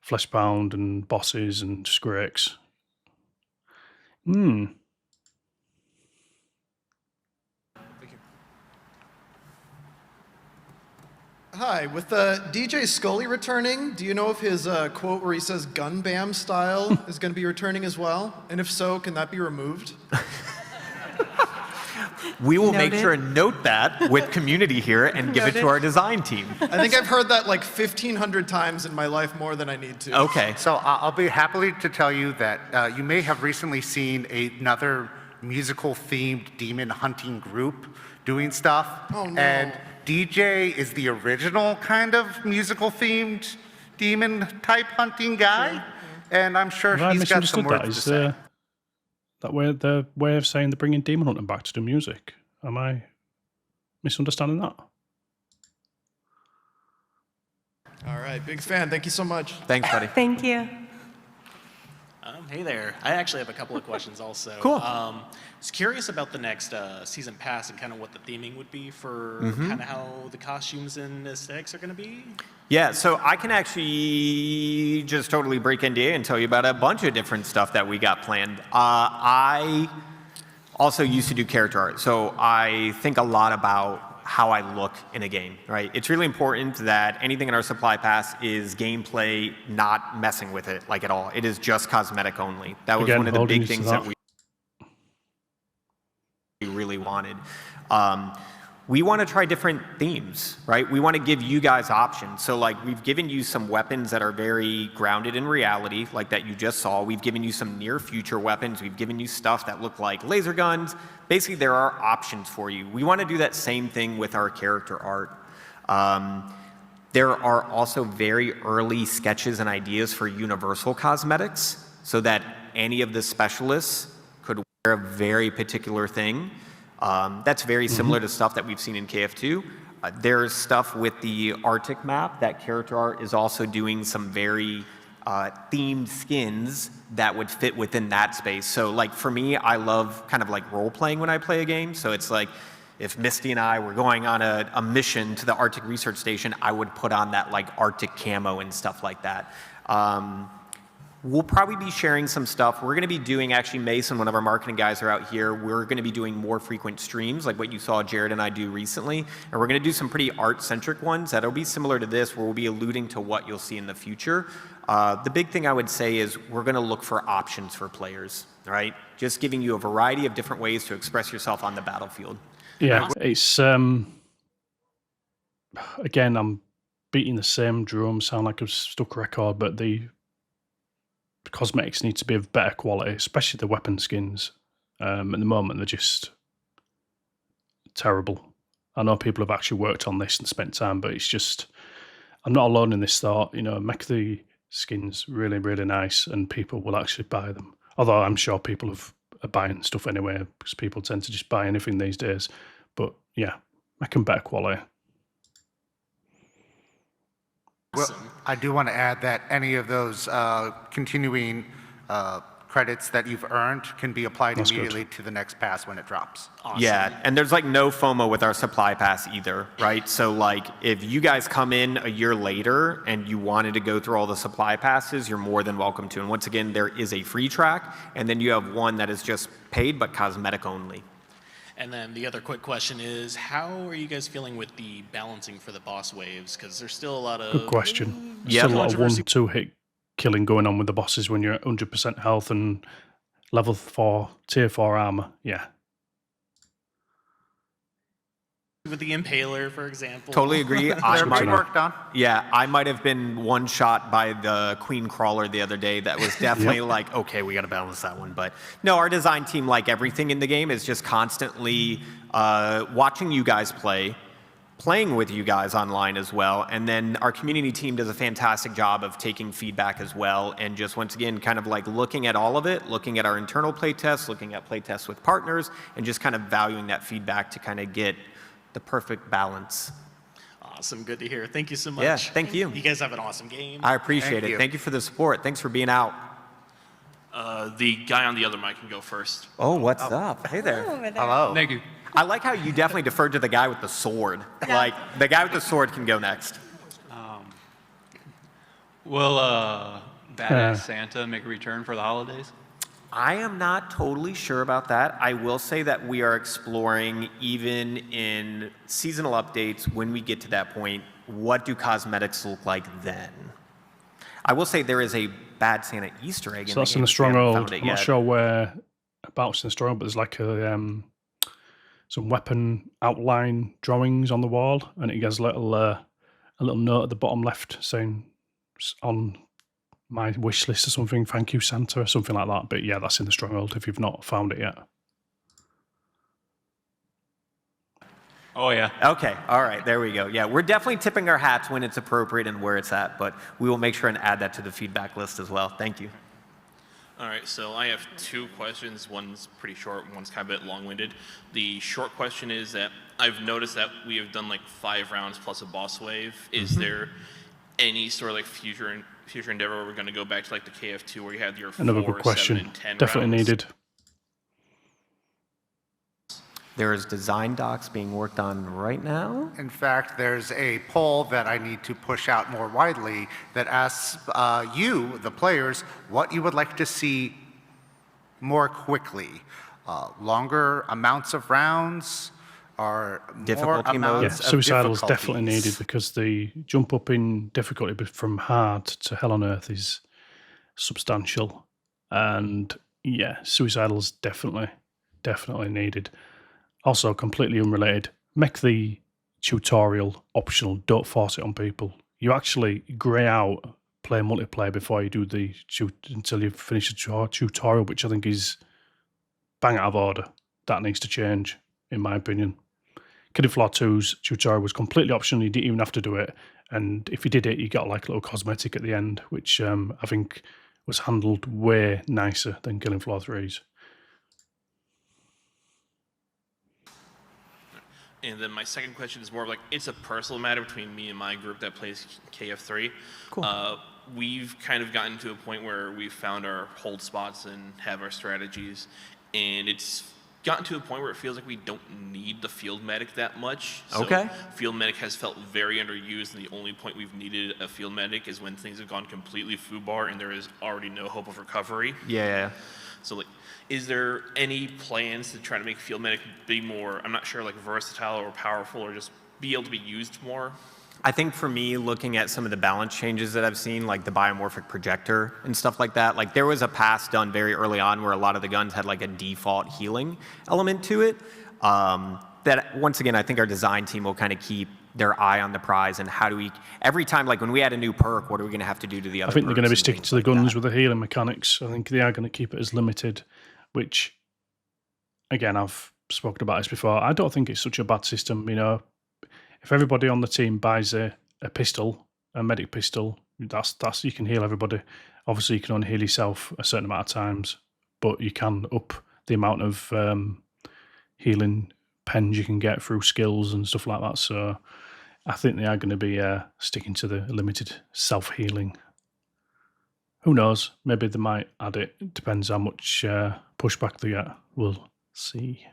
Fleshbound and bosses and Scrakes. Hi, with DJ Scully returning, do you know if his quote where he says gun bam style is going to be returning as well? And if so, can that be removed? We will make sure and note that with community here and give it to our design team. I think I've heard that like 1,500 times in my life, more than I need to. Okay. So I'll be happy to tell you that you may have recently seen another musical-themed demon hunting group doing stuff. Oh, no. And DJ is the original kind of musical-themed demon-type hunting guy. And I'm sure Have I he's got some misunderstood that? words to Is say. the way of saying they're bringing Demon Hunter back to do music? Am I misunderstanding that? All right, big fan. Thank you so much. Thanks, buddy. Thank you. Hey there. I actually have a couple of questions also. Cool. I was curious about the next season pass and kind of what the theming would be for kind of how the costumes and aesthetics are going to be. Yeah, so I can actually just totally break NDA and tell you about a bunch of different stuff that we got planned. I also used to do character art, so I think a lot about how I look in a game, right? It's really important that anything in our supply pass is gameplay, not messing with it like at all. It is just cosmetic only. That was one of the big things that we really wanted. We want to try different themes, right? We want to give you guys options. So like we've given you some weapons that are very grounded in reality, like that you just saw. We've given you some near future weapons. We've given you stuff that look like laser guns. Basically, there are options for you. We want to do that same thing with our character art. There are also very early sketches and ideas for universal cosmetics so that any of the specialists could wear a very particular thing. That's very similar to stuff that we've seen in KF2. There's stuff with the Arctic map that character art is also doing some very themed skins that would fit within that space. So like for me, I love kind of like role playing when I play a game. So it's like if Misty and I were going on a mission to the Arctic Research Station, I would put on that like Arctic camo and stuff like that. We'll probably be sharing some stuff. We're going to be doing, actually, Mason, one of our marketing guys, are out here. We're going to be doing more frequent streams, like what you saw Jared and I do recently. And we're going to do some pretty art-centric ones that'll be similar to this, where we'll be alluding to what you'll see in the future. The big thing I would say is we're going to look for options for players, right? Just giving you a variety of different ways to express yourself on the battlefield. Yeah, it's again, I'm beating the same drum, sound like a stuck record, but the cosmetics need to be of better quality, especially the weapon skins. At the moment, they're just terrible. I know people have actually worked on this and spent time, but it's just, I'm not alone in this thought. You know, make the skins really, really nice and people will actually buy them. Although I'm sure people are buying stuff anyway, because people tend to just buy anything these days. But yeah, make them better quality. Well, I do want to add that any of those continuing credits that you've earned can be applied immediately to the next pass when it drops. Awesome. Yeah, and there's like no FOMO with our supply pass either, right? So like if you guys come in a year later and you wanted to go through all the supply passes, you're more than welcome to. And once again, there is a free track, and then you have one that is just paid but cosmetic only. And then the other quick question is, how are you guys feeling with the balancing for the boss waves? Because there's still a lot of... Good question. Yeah, Still a lot of 1-2 hit killing going on with the bosses when you're at 100% health and level 4, tier 4 armor. Yeah. with the Impaler, for example. Totally agree. There might work, Don. Yeah, I might have been one shot by the Queen Crawler the other day. That was definitely like, okay, we got to balance that one. But no, our design team, like everything in the game, is just constantly watching you guys play, playing with you guys online as well. And then our community team does a fantastic job of taking feedback as well. And just once again, kind of like looking at all of it, looking at our internal play tests, looking at play tests with partners, and just kind of valuing that feedback to kind of get the perfect balance. Awesome, good to hear. Thank you so much. Yeah, thank you. You guys have an awesome game. I appreciate it. Thank you for the support. Thanks for being out. The guy on the other mic can go first. Oh, what's up? Hey there. Hello. Thank you. I like how you definitely deferred to the guy with the sword. Like, the guy with the sword can go next. Will Badass Santa make a return for the holidays? I am not totally sure about that. I will say that we are exploring, even in seasonal updates, when we get to that point, what do cosmetics look like then? I will say there is a Bad Santa Easter egg. So that's in the Stronghold. I'm not sure whereabouts in the Stronghold, but there's like a some weapon outline drawings on the wall, and it has a little note at the bottom left saying on my wish list or something, thank you Santa, or something like that. But yeah, that's in the Stronghold if you've not found it yet. Oh yeah. Okay, all right, there we go. Yeah, we're definitely tipping our hats when it's appropriate and where it's at, but we will make sure and add that to the feedback list as well. Thank you. All right, so I have two questions. One's pretty short, one's kind of a bit long-winded. The short question is that I've noticed that we have done like 5 rounds plus a boss wave. Is there any sort of like future endeavor where we're going to go back to like the KF2 where you had your Another 4, good question. 7, and 10 Definitely rounds? needed. There is design docs being worked on right now. In fact, there's a poll that I need to push out more widely that asks you, the players, what you would like to see more quickly. Longer amounts of rounds or more amounts of suicidal is definitely difficulties. needed because the jump up in difficulty from hard to hell on earth is substantial. And yeah, suicidal is definitely needed. Also, completely unrelated, make the tutorial optional. Don't force it on people. You actually grey out play multiplayer before you do the until you finish the tutorial, which I think is bang out of order. That needs to change, in my opinion. Killing Floor 2's tutorial was completely optional. You didn't even have to do it. And if you did it, you got like a little cosmetic at the end, which I think was handled way nicer than Killing Floor 3's. And then my second question is more of like, it's a personal matter between me and my group that plays KF3. Cool. We've kind of gotten to a point where we've found our hold spots and have our strategies. And it's gotten to a point where it feels like we don't need the field medic that much. So Okay. Field medic has felt very underused, and the only point we've needed a field medic is when things have gone completely foobar and there is already no hope of recovery. Yeah. So like, is there any plans to try to make field medic be more, I'm not sure, like versatile or powerful, or just be able to be used more? I think for me, looking at some of the balance changes that I've seen, like the biomorphic projector and stuff like that, like there was a pass done very early on where a lot of the guns had like a default healing element to it. That once again, I think our design team will kind of keep their eye on the prize and how do we, every time, like when we add a new perk, what are we going to have to do to the other I think they're going to be perks and sticking things to the like guns that. with the healing mechanics. I think they are going to keep it as limited, which, again, I've spoken about this before. I don't think it's such a bad system. You know, if everybody on the team buys a pistol, a medic pistol, that's you can heal everybody. Obviously, you can only heal yourself a certain amount of times, but you can up the amount of healing pens you can get through skills and stuff like that. So I think they are going to be sticking to the limited self-healing. Who knows? Maybe they might add it. It depends how much pushback they get. We'll see.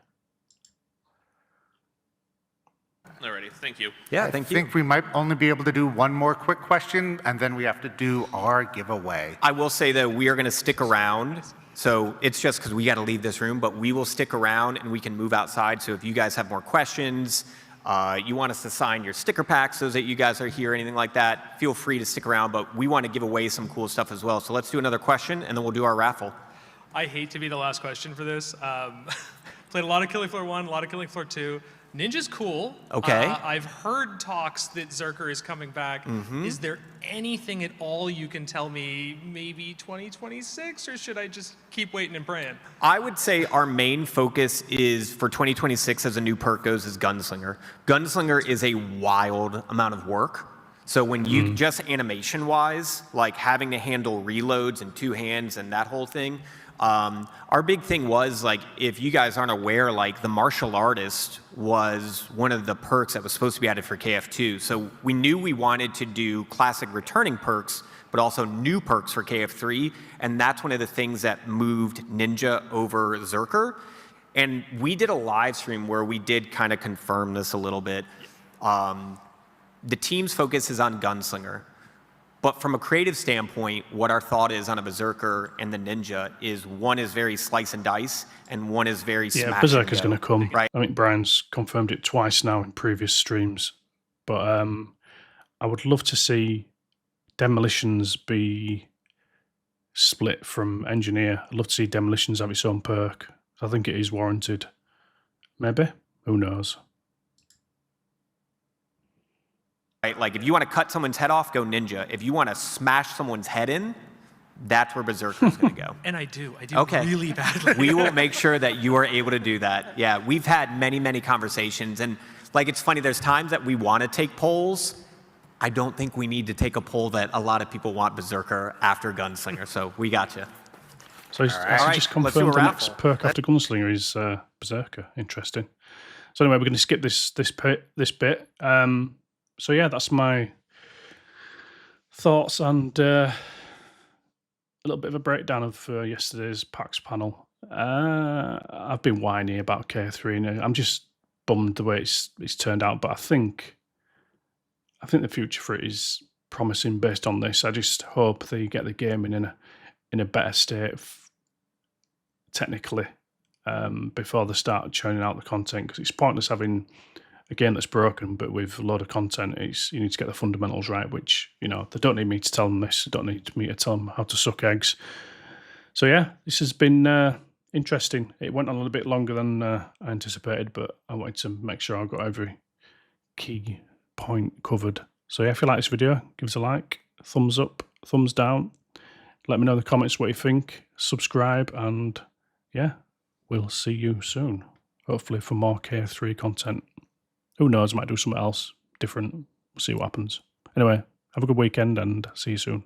Alrighty, thank you. Yeah, I thank you. think we might only be able to do one more quick question, and then we have to do our giveaway. I will say that we are going to stick around. So it's just because we got to leave this room, but we will stick around and we can move outside. So if you guys have more questions, you want us to sign your sticker packs so that you guys are here, anything like that, feel free to stick around. But we want to give away some cool stuff as well. So let's do another question and then we'll do our raffle. I hate to be the last question for this. Played a lot of Killing Floor 1, a lot of Killing Floor 2. Ninja's cool. Okay. I've heard talks that Zerker is coming back. Is there anything at all you can tell me, maybe 2026, or should I just keep waiting and praying? I would say our main focus is for 2026 as a new perk goes is Gunslinger. Gunslinger is a wild amount of work. So when you just animation wise, like having to handle reloads in 2 hands and that whole thing, our big thing was like, if you guys aren't aware, like the martial artist was one of the perks that was supposed to be added for KF2. So we knew we wanted to do classic returning perks, but also new perks for KF3. And that's one of the things that moved Ninja over Zerker. And we did a live stream where we did kind of confirm this a little bit. The team's focus is on Gunslinger. But from a creative standpoint, what our thought is on a Berserker and the Ninja is one is very slice and dice, and one is very smash and go. Berserker's going to come. Right. I think Brian's confirmed it twice now in previous streams. But I would love to see Demolitions be split from Engineer. I'd love to see Demolitions have its own perk. I think it is warranted. Maybe. Who knows? Right? Like if you want to cut someone's head off, go Ninja. If you want to smash someone's head in, that's where Berserker's going to go. And I do Okay. really badly. We will make sure that you are able to do that. Yeah, we've had many, many conversations. And like, it's funny, there's times that we want to take polls. I don't think we need to take a poll that a lot of people want Berserker after Gunslinger. So we got you. So he's All just right, let's do a confirmed the raffle. next perk after Gunslinger is Berserker. Interesting. So anyway, we're going to skip this bit. So yeah, that's my thoughts and a little bit of a breakdown of yesterday's PAX panel. I've been whiny about K3, and I'm just bummed the way it's turned out. But I think the future for it is promising based on this. I just hope they get the game in a better state technically before they start churning out the content, because it's pointless having a game that's broken but with a load of content. You need to get the fundamentals right, which, they don't need me to tell them this. They don't need me to tell them how to suck eggs. So yeah, this has been interesting. It went on a little bit longer than I anticipated, but I wanted to make sure I got every key point covered. So yeah, if you like this video, give us a like, thumbs up, thumbs down. Let me know in the comments what you think. Subscribe, and yeah, we'll see you soon. Hopefully for more K3 content. Who knows, I might do something else different. We'll see what happens. Anyway, have a good weekend and see you soon.